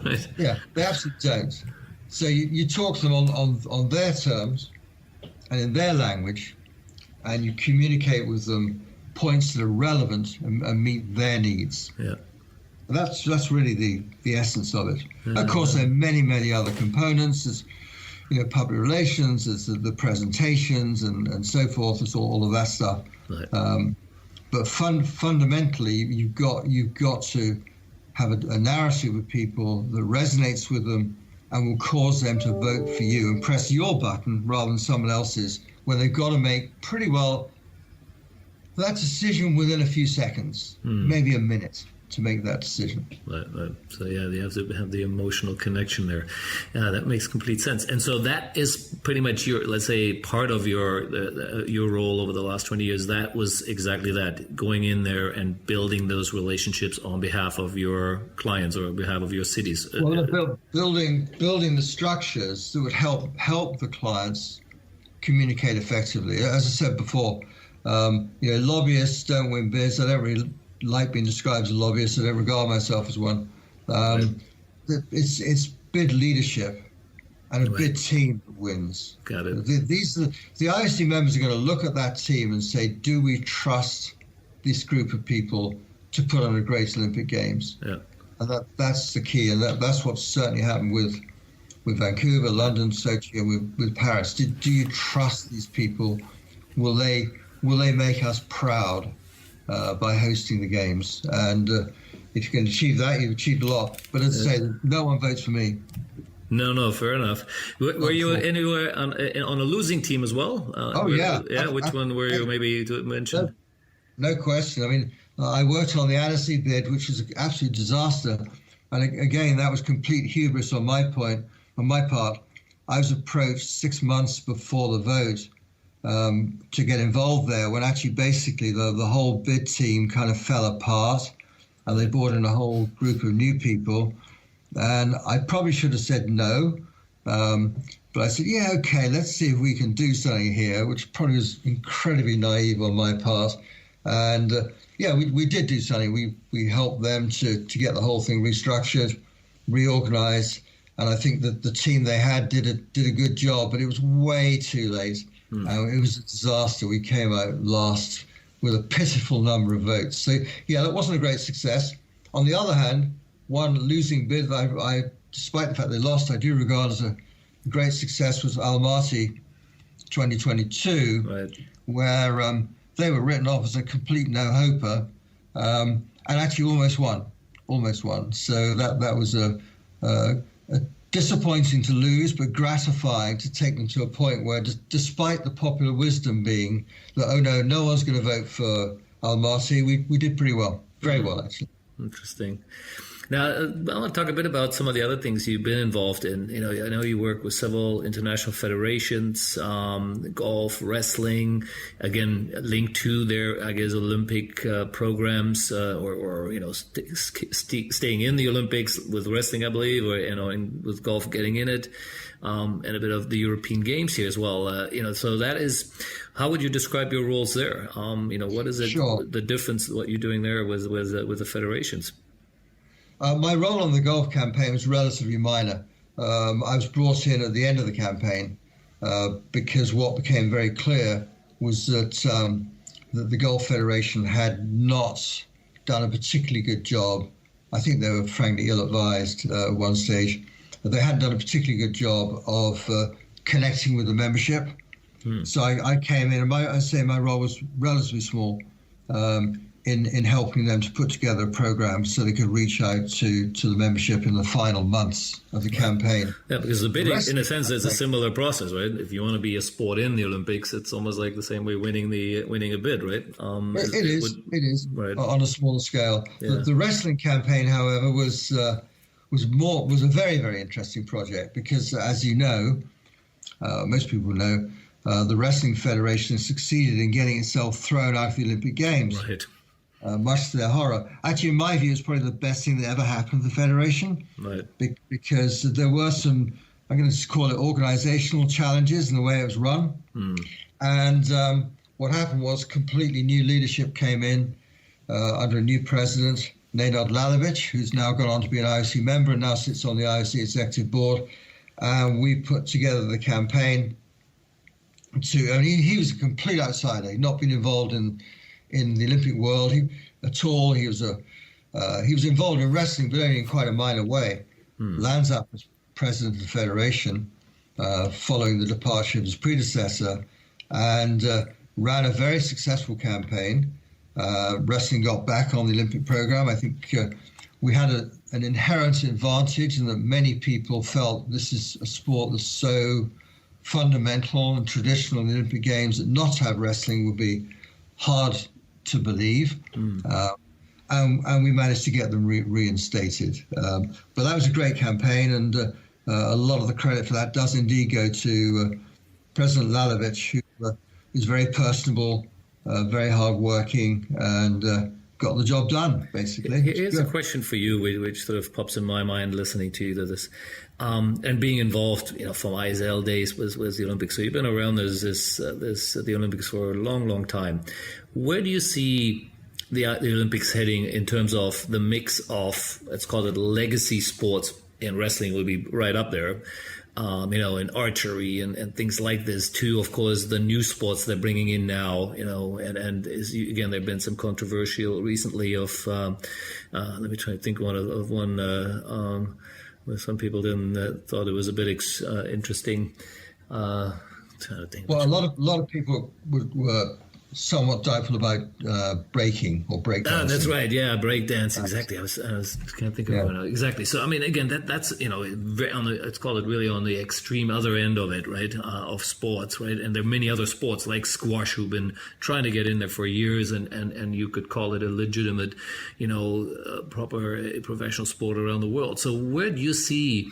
A: Right.
B: Yeah, they absolutely don't. So you talk to them on their terms and in their language, and you communicate with them points that are relevant and meet their needs.
A: Yeah.
B: And that's really the essence of it. Of course, there are many other components. There's public relations, there's the presentations and so forth. There's all of that stuff.
A: Right.
B: But fundamentally, you've got to have a narrative with people that resonates with them and will cause them to vote for you and press your button rather than someone else's, where they've got to make pretty well that decision within a few seconds, maybe a minute, to make that decision.
A: Right. So yeah, you have to have the emotional connection there. Yeah, that makes complete sense. And so that is pretty much your, let's say, part of your role over the last 20 years. That was exactly that, going in there and building those relationships on behalf of your clients or on behalf of your cities.
B: Well, building the structures that would help the clients communicate effectively. As I said before, Lobbyists don't win bids. I don't really like being described as a lobbyist. I don't regard myself as one. It's bid leadership and a bid team that wins.
A: Got it.
B: The IOC members are going to look at that team and say, do we trust this group of people to put on a great Olympic Games?
A: Yeah.
B: And that's the key, and that's what certainly happened with Vancouver, London, Sochi, and with Paris. Do you trust these people? Will they make us proud by hosting the games? And if you can achieve that, you've achieved a lot. But as I say, no one votes for me.
A: No, fair enough. Were you anywhere on a losing team as well?
B: Yeah.
A: Which one were you maybe to mention?
B: No question. I mean, I worked on the Annecy bid, which was an absolute disaster. And again, that was complete hubris on my part. I was approached 6 months before the vote to get involved there, when actually basically the whole bid team kind of fell apart, and they brought in a whole group of new people. And I probably should have said no, but I said, yeah, okay, let's see if we can do something here, which probably was incredibly naive on my part. And we did do something. We helped them to get the whole thing restructured, reorganized, and I think that the team they had did a good job, but it was way too late. It was a disaster. We came out last with a pitiful number of votes. So that wasn't a great success. On the other hand, one losing bid that I despite the fact they lost, I do regard as a great success was Almaty 2022,
A: right,
B: where they were written off as a complete no-hoper, and actually almost won. So that was a disappointing to lose, but gratifying to take them to a point where, despite the popular wisdom being that, no one's going to vote for Almaty, we did pretty well, very well actually.
A: Interesting. Now, I want to talk a bit about some of the other things you've been involved in. I know you work with several international federations, golf, wrestling, again, linked to their, I guess, Olympic programs, or staying in the Olympics with wrestling, I believe, or, and with golf getting in it, and a bit of the European Games here as well. So that is, how would you describe your roles there? What is it,
B: Sure,
A: the difference, what you're doing there with the federations?
B: My role on the golf campaign was relatively minor. I was brought in at the end of the campaign because what became very clear was that the Golf Federation had not done a particularly good job. I think they were frankly ill-advised at one stage. They hadn't done a particularly good job of connecting with the membership. So I came in, and my role was relatively small in helping them to put together a program so they could reach out to the membership in the final months of the campain.
A: Yeah, because the bidding, in a sense, is a similar process, right? If you want to be a sport in the Olympics, it's almost like the same way winning a bid, right?
B: It is
A: right,
B: on a smaller scale.
A: Yeah.
B: The wrestling campaign, however, was a very, very interesting project because, as you know, most people know, the Wrestling Federation succeeded in getting itself thrown out of the Olympic Games.
A: Right.
B: Much to their horror. Actually, in my view, it's probably the best thing that ever happened to the Federation.
A: Right.
B: Because there were some, I'm going to call it organizational challenges in the way it was run. And what happened was completely new leadership came in under a new president, Nenad Lalovic, who's now gone on to be an IOC member and now sits on the IOC Executive Board. We put together the campaign he was a complete outsider. He'd not been involved in the Olympic world at all. He was involved in wrestling, but only in quite a minor way. Lands up as president of the federation, following the departure of his predecessor, and ran a very successful campaign. Wrestling got back on the Olympic program. I think we had an inherent advantage in that many people felt this is a sport that's so fundamental and traditional in the Olympic Games that not to have wrestling would be hard to believe. And we managed to get them reinstated. But that was a great campaign, and a lot of the credit for that does indeed go to President Lalovic, who is very personable, very hardworking, and got the job done, basically.
A: Here's a question for you, which sort of pops in my mind listening to you to this, and being involved, from ISL days with the Olympics. So you've been around the Olympics for a long, long time. Where do you see the Olympics heading in terms of the mix of, let's call it legacy sports? And wrestling will be right up there. In archery and things like this too. Of course, the new sports they're bringing in now, again, there have been some controversial recently of, let me try to think of one where some people didn't thought it was a bit interesting. Trying to think.
B: Well, a lot of people were somewhat doubtful about breaking or breakdancing.
A: That's right. Yeah, breakdance. Exactly. I was can't think of it now. Exactly. So I mean, again, that's let's call it really on the extreme other end of it, right? Of sports, right? And there are many other sports like squash who've been trying to get in there for years, and you could call it a legitimate, proper professional sport around the world. So where do you see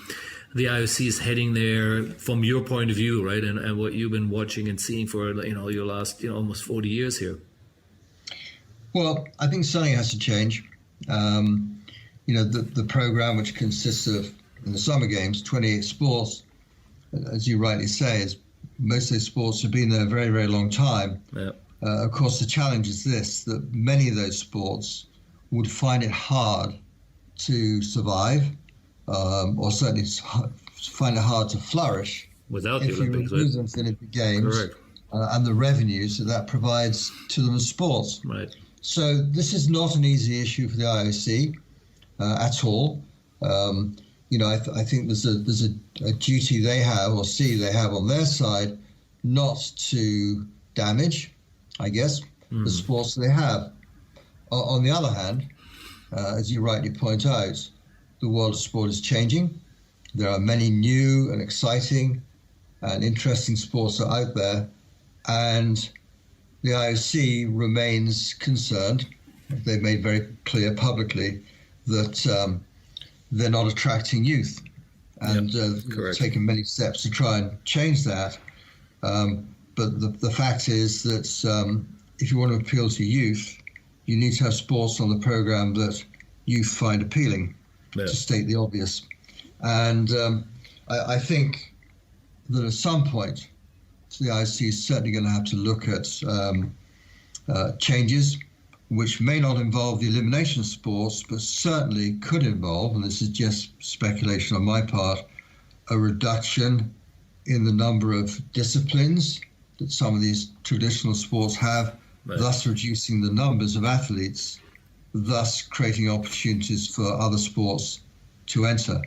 A: the IOC is heading there from your point of view, right? And what you've been watching and seeing for, your last, almost 40 years here.
B: Well, I think something has to change. The program, which consists of, in the Summer Games, 28 sports, as you rightly say, is most of those sports have been there a very, very long time.
A: Yeah.
B: Of course, the challenge is this, that many of those sports would find it hard to survive, or certainly find it hard to flourish
A: without the Olympics.
B: If you remove them from the Olympic Games.
A: Correct.
B: And the revenues that provides to them as sports.
A: Right.
B: So this is not an easy issue for the IOC at all. I think there's a duty they have on their side not to damage, I guess, the sports they have. On the other hand, as you rightly point out, the world of sport is changing. There are many new and exciting and interesting sports out there, and the IOC remains concerned. They've made very clear publicly that they're not attracting youth, and taken many steps to try and change that. But the fact is that if you want to appeal to youth, you need to have sports on the program that youth find appealing, to state the obvious. And I think that at some point, the IOC is certainly going to have to look at changes which may not involve the elimination of sports, but certainly could involve, and this is just speculation on my part, a reduction in the number of disciplines that some of these traditional sports have, thus reducing the numbers of athletes, thus creating opportunities for other sports to enter.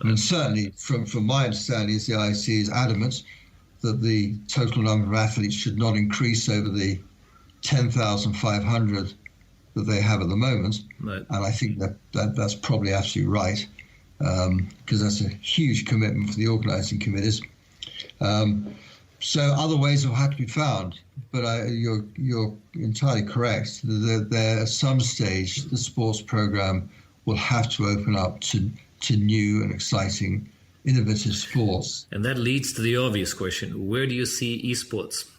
B: And certainly, from my understanding, the IOC is adamant that the total number of athletes should not increase over the 10,500 that they have at the moment. Right. And I think that's probably absolutely right, because that's a huge commitment for the organising committees. So other ways will have to be found. But you're entirely correct. There at some stage, the sports program will have to open up to new and exciting, innovative sports.
A: And that leads to the obvious question: where do you see esports?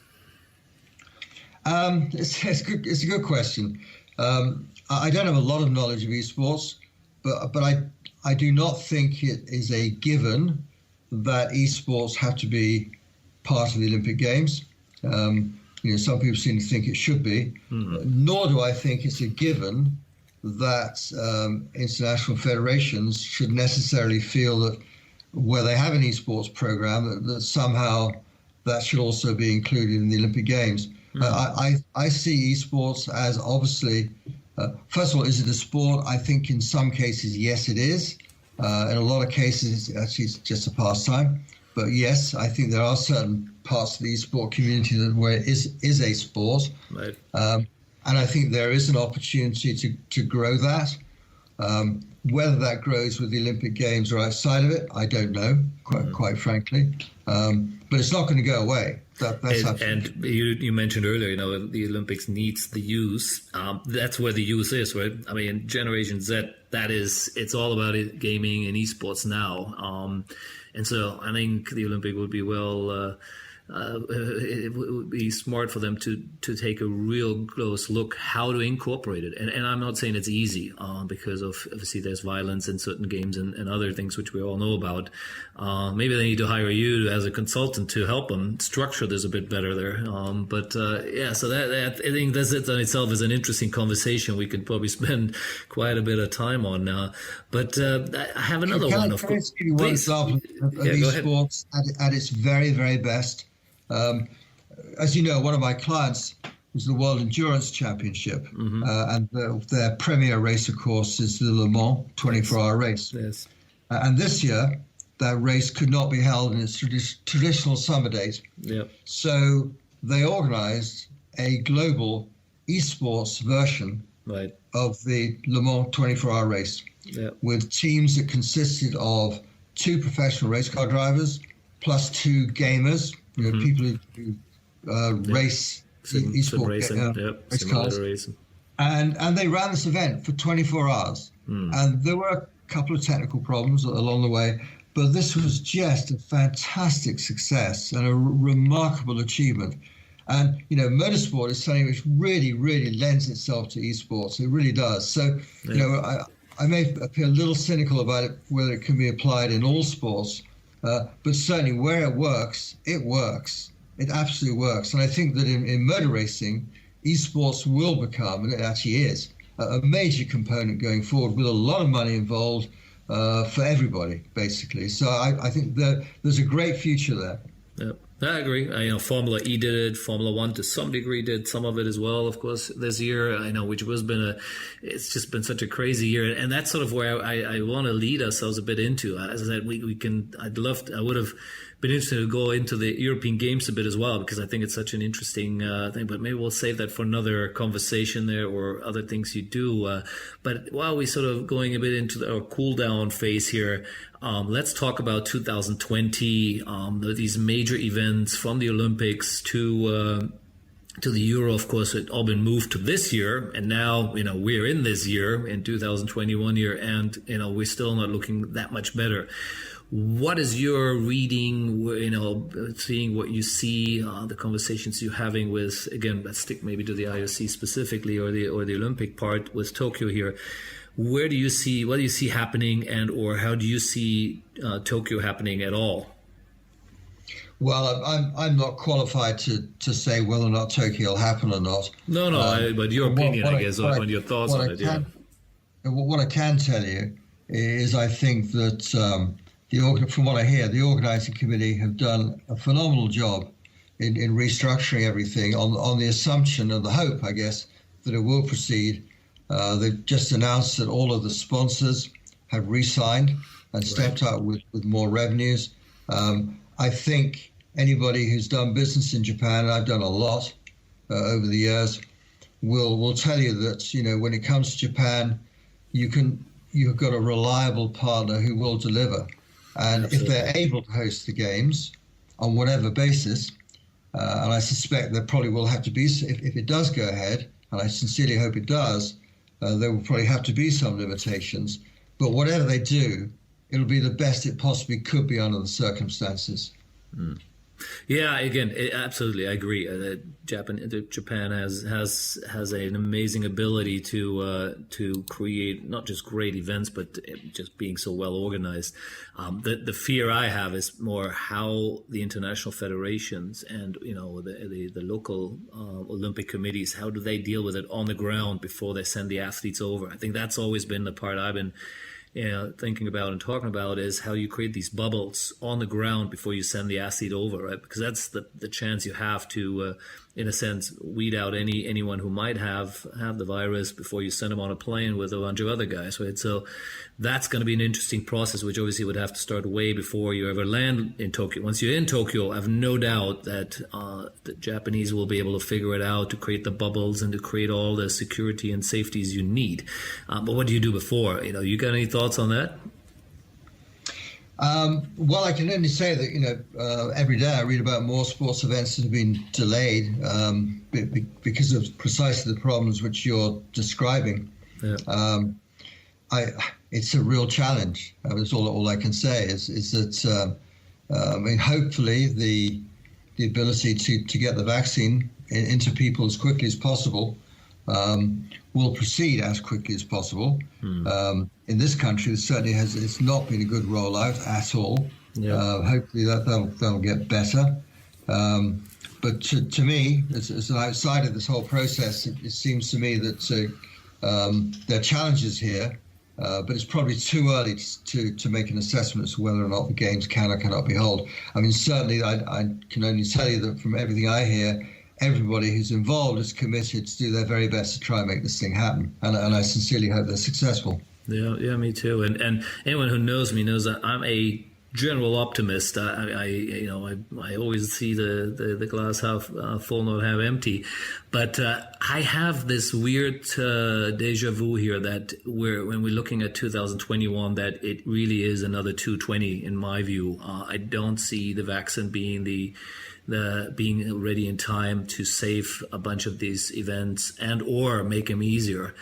B: It's a good question. I don't have a lot of knowledge of esports, but I do not think it is a given that esports have to be part of the Olympic Games. Some people seem to think it should be. Nor do I think it's a given that international federations should necessarily feel that where they have an esports program, that somehow that should also be included in the Olympic Games. I see esports as obviously, first of all, is it a sport? I think in some cases, yes, it is. In a lot of cases, it's actually just a pastime. But yes, I think there are certain parts of the esport community where it is a sport.
A: Right.
B: And I think there is an opportunity to grow that. Whether that grows with the Olympic Games or outside of it, I don't know, quite frankly. But it's not going to go away.
A: And you mentioned earlier, the Olympics needs the youth. That's where the youth is, right? I mean, Generation Z, it's all about gaming and esports now. And so I think the Olympic would be well it would be smart for them to take a real close look how to incorporate it. And I'm not saying it's easy because of obviously there's violence in certain games and other things which we all know about. Maybe they need to hire you as a consultant to help them structure this a bit better there. So that I think this in itself is an interesting conversation we could probably spend quite a bit of time on now. But I have another one. Of course,
B: give you one example of esports at its very, very best. As you know, one of my clients was the World Endurance Championship, and their premier race, of course, is the Le Mans 24-hour race.
A: Yes.
B: And this year, that race could not be held in its traditional summer date.
A: Yep.
B: So they organized a global esports version of the Le Mans 24-hour race with teams that consisted of 2 professional race car drivers plus 2 gamers, people who race esports race cars. Racing. And they ran this event for 24 hours. And there were a couple of technical problems along the way, but this was just a fantastic success and a remarkable achievement. And, motorsport is something which really, really lends itself to esports. It really does. So, I may appear a little cynical about it, whether it can be applied in all sports, but certainly where it works, it works. It absolutely works. And I think that in motor racing, esports will become, and it actually is, a major component going forward with a lot of money involved for everybody, basically. So I think that there's a great future there.
A: Yep. I agree. Formula E did it. Formula One to some degree did some of it as well, of course, this year. Which has been it's just been such a crazy year. And that's sort of where I want to lead ourselves a bit into. As I said, I would have been interested to go into the European Games a bit as well, because I think it's such an interesting thing, but maybe we'll save that for another conversation there or other things you do. But while we sort of going a bit into our cool down phase here, let's talk about 2020, these major events from the Olympics to the Euro. Of course, it all been moved to this year, and now we're in this year, in 2021 year, and we're still not looking that much better. What is your reading, seeing what you see, the conversations you're having with, again, let's stick maybe to the IOC specifically or the Olympic part with Tokyo here. What do you see happening, or how do you see Tokyo happening at all?
B: Well, I'm not qualified to say whether or not Tokyo will happen or not.
A: No, but your opinion, I guess, on your thoughts on it.
B: What I can tell you is I think that from what I hear, the organising committee have done a phenomenal job in restructuring everything on the assumption and the hope, I guess, that it will proceed. They've just announced that all of the sponsors have re-signed and stepped up with more revenues. I think anybody who's done business in Japan, and I've done a lot over the years, will tell you that when it comes to Japan, you've got a reliable partner who will deliver. And Absolutely. If they're able to host the games on whatever basis, and I suspect there probably will have to be, if it does go ahead, and I sincerely hope it does, there will probably have to be some limitations. But whatever they do, it'll be the best it possibly could be under the circumstances.
A: Mm. Yeah, again, absolutely, I agree. Japan has an amazing ability to create not just great events, but just being so well organized. The fear I have is more how the international federations and the local Olympic committees, how do they deal with it on the ground before they send the athletes over? I think that's always been the part I've been thinking about and talking about, is how you create these bubbles on the ground before you send the athlete over, right? Because that's the chance you have to, in a sense, weed out anyone who might have the virus before you send them on a plane with a bunch of other guys, right? So that's going to be an interesting process, which obviously would have to start way before you ever land in Tokyo. Once you're in Tokyo, I have no doubt that the Japanese will be able to figure it out to create the bubbles and to create all the security and safeties you need. But what do you do before? You got any thoughts on that?
B: Well, I can only say that, every day I read about more sports events that have been delayed because of precisely the problems which you're describing. Yeah. It's a real challenge. That's all I can say is that, hopefully the the ability to get the vaccine into people as quickly as possible will proceed as quickly as possible. In this country, it's not been a good rollout at all. Hopefully that'll get better. But to me, as an outsider of this whole process, it seems to me that there are challenges here, but it's probably too early to make an assessment as to whether or not the games can or cannot be held. I mean, certainly I can only tell you that from everything I hear, everybody who's involved is committed to do their very best to try and make this thing happen. And I sincerely hope they're successful.
A: Yeah, me too. And anyone who knows me knows that I'm a general optimist. I always see the glass half full, not half empty. But I have this weird deja vu here that when we're looking at 2021, that it really is another 220 in my view. I don't see the vaccine being being ready in time to save a bunch of these events and or make them easier.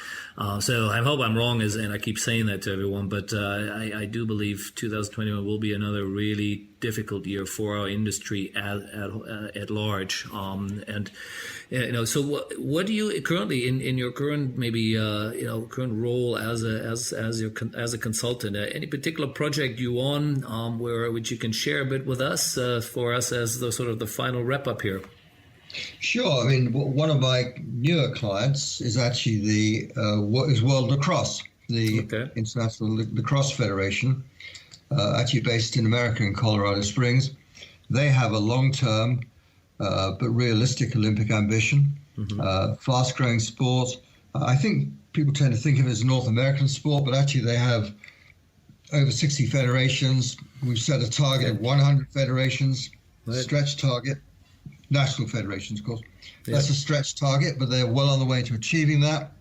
A: So I hope I'm wrong, and I keep saying that to everyone, but I do believe 2021 will be another really difficult year for our industry at large. So what do you currently in your current current role as a consultant? Any particular project you on which you can share a bit with us for us as the sort of the final wrap up here?
B: Sure. I mean, one of my newer clients is actually what is World Lacrosse, the International Lacrosse Federation, actually based in America in Colorado Springs. They have a long-term but realistic Olympic ambition, fast-growing sport. I think people tend to think of it as a North American sport, but actually they have over 60 federations. We've set a target of 100 federations, stretch target. National federations, of course. That's a stretch target, but they're well on the way to achieving that.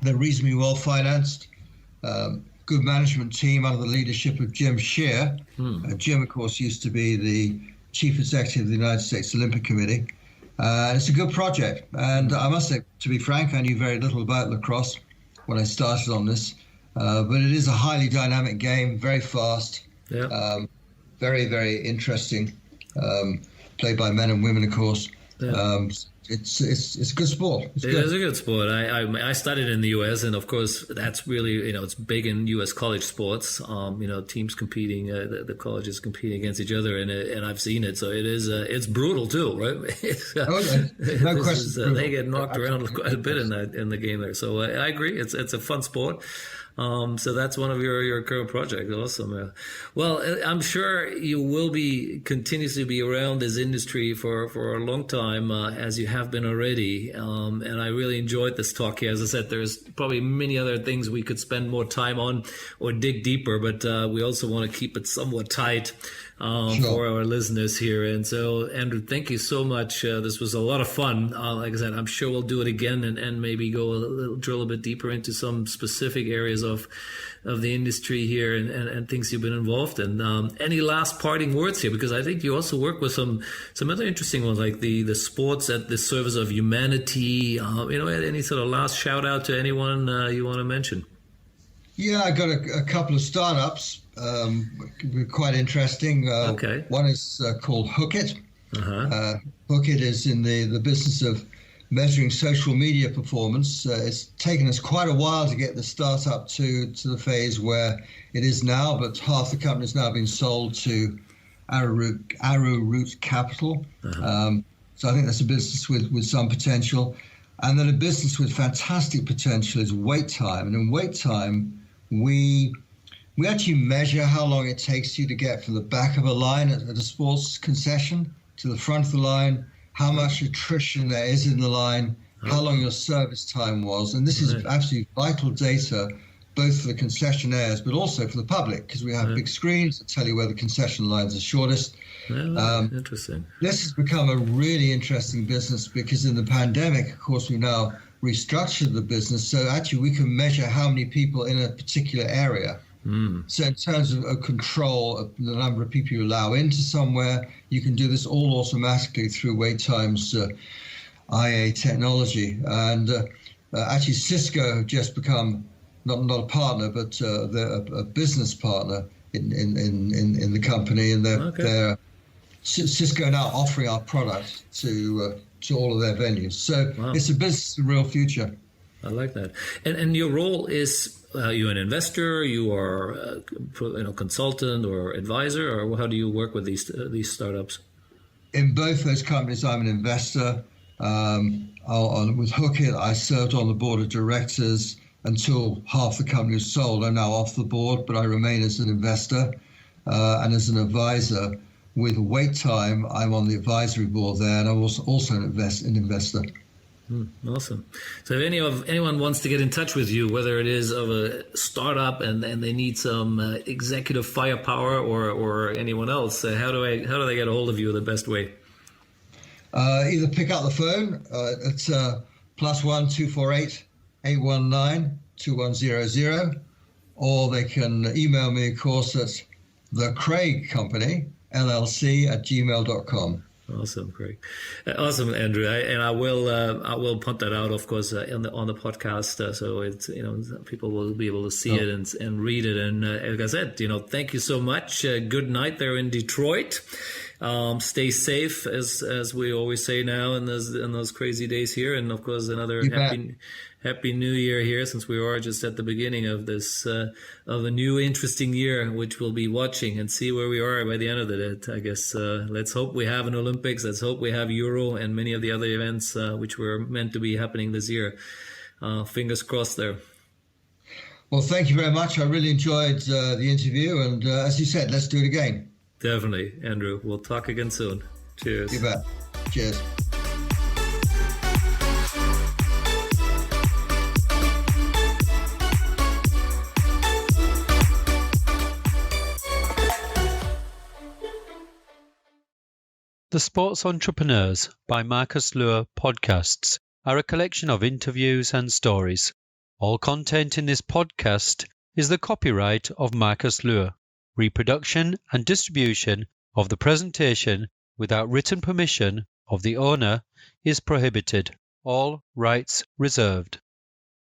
B: They're reasonably well financed. Good management team under the leadership of Jim Shear. Jim, of course, used to be the chief executive of the United States Olympic Committee. It's a good project. And I must say, to be frank, I knew very little about lacrosse when I started on this. But it is a highly dynamic game, very fast, very, very interesting. Played by men and women, of course. It's a good sport. It
A: is a good sport. I studied in the U.S. and of course that's really it's big in U.S. college sports. Teams competing, the colleges competing against each other, and I've seen it. So it is it's brutal too, right? No question. They get knocked around quite a bit in the game there. So I agree. It's a fun sport. So that's one of your current projects. Awesome. Well, I'm sure you will continuously be around this industry for a long time, as you have been already. And I really enjoyed this talk here. As I said, there's probably many other things we could spend more time on or dig deeper, but we also want to keep it somewhat tight. For our listeners here. And so, Andrew, thank you so much. This was a lot of fun. Like I said, I'm sure we'll do it again and maybe drill a bit deeper into some specific areas of the industry here and things you've been involved in. Any last parting words here? Because I think you also work with some other interesting ones, like the sports at the service of humanity. Any sort of last shout out to anyone you want to mention?
B: Yeah, I got a couple of startups. Quite interesting. One is called Hook It. Hook It is in the business of measuring social media performance. It's taken us quite a while to get the startup to the phase where it is now, but half the company has now been sold to Arrowroot Capital. So I think that's a business with some potential. And then a business with fantastic potential is Wait Time. And in Wait Time, we actually measure how long it takes you to get from the back of a line at a sports concession to the front of the line, how much attrition there is in the line, how long your service time was. And this is absolutely vital data, both for the concessionaires, but also for the public, because we have big screens that tell you where the concession lines are shortest.
A: Interesting.
B: This has become a really interesting business because in the pandemic, of course, we now restructured the business. So actually we can measure how many people in a particular area. So in terms of control of the number of people you allow into somewhere, you can do this all automatically through Wait Time's IA technology. And actually Cisco have just become not a partner, but they're a business partner in the company, and they're Cisco now offering our product to all of their venues. So
A: Wow.
B: it's a business of real future.
A: I like that. And your role is you an investor, you are consultant or advisor, or how do you work with these startups?
B: In both those companies, I'm an investor. With Hookit, I served on the board of directors until half the company was sold. I'm now off the board, but I remain as an investor and as an advisor. With Wait Time, I'm on the advisory board there, and I'm also an investor.
A: Awesome. So if anyone wants to get in touch with you, whether it is of a startup and they need some executive firepower or anyone else, how do they get a hold of you the best way?
B: Either pick up the phone. It's +1 248 819 2100, or they can email me, of course, at the Craig Company LLC@gmail.com.
A: Awesome, Craig. Awesome, Andrew. I will put that out, of course, on the podcast, so it's people will be able to see it and read it. And like I said, thank you so much. Good night there in Detroit. Stay safe, as we always say now in those crazy days here, and of course another happy New Year here, since we are just at the beginning of this of a new interesting year, which we'll be watching and see where we are by the end of it. I guess let's hope we have an Olympics. Let's hope we have Euro and many of the other events which were meant to be happening this year. Fingers crossed there.
B: Well, thank you very much. I really enjoyed the interview, and as you said, let's do it again.
A: Definitely, Andrew. We'll talk again soon. Cheers.
B: You bet. Cheers.
C: The Sports Entrepreneurs by Marcus Luer podcasts are a collection of interviews and stories. All content in this podcast is the copyright of Marcus Luer. Reproduction and distribution of the presentation without written permission of the owner is prohibited. All rights reserved.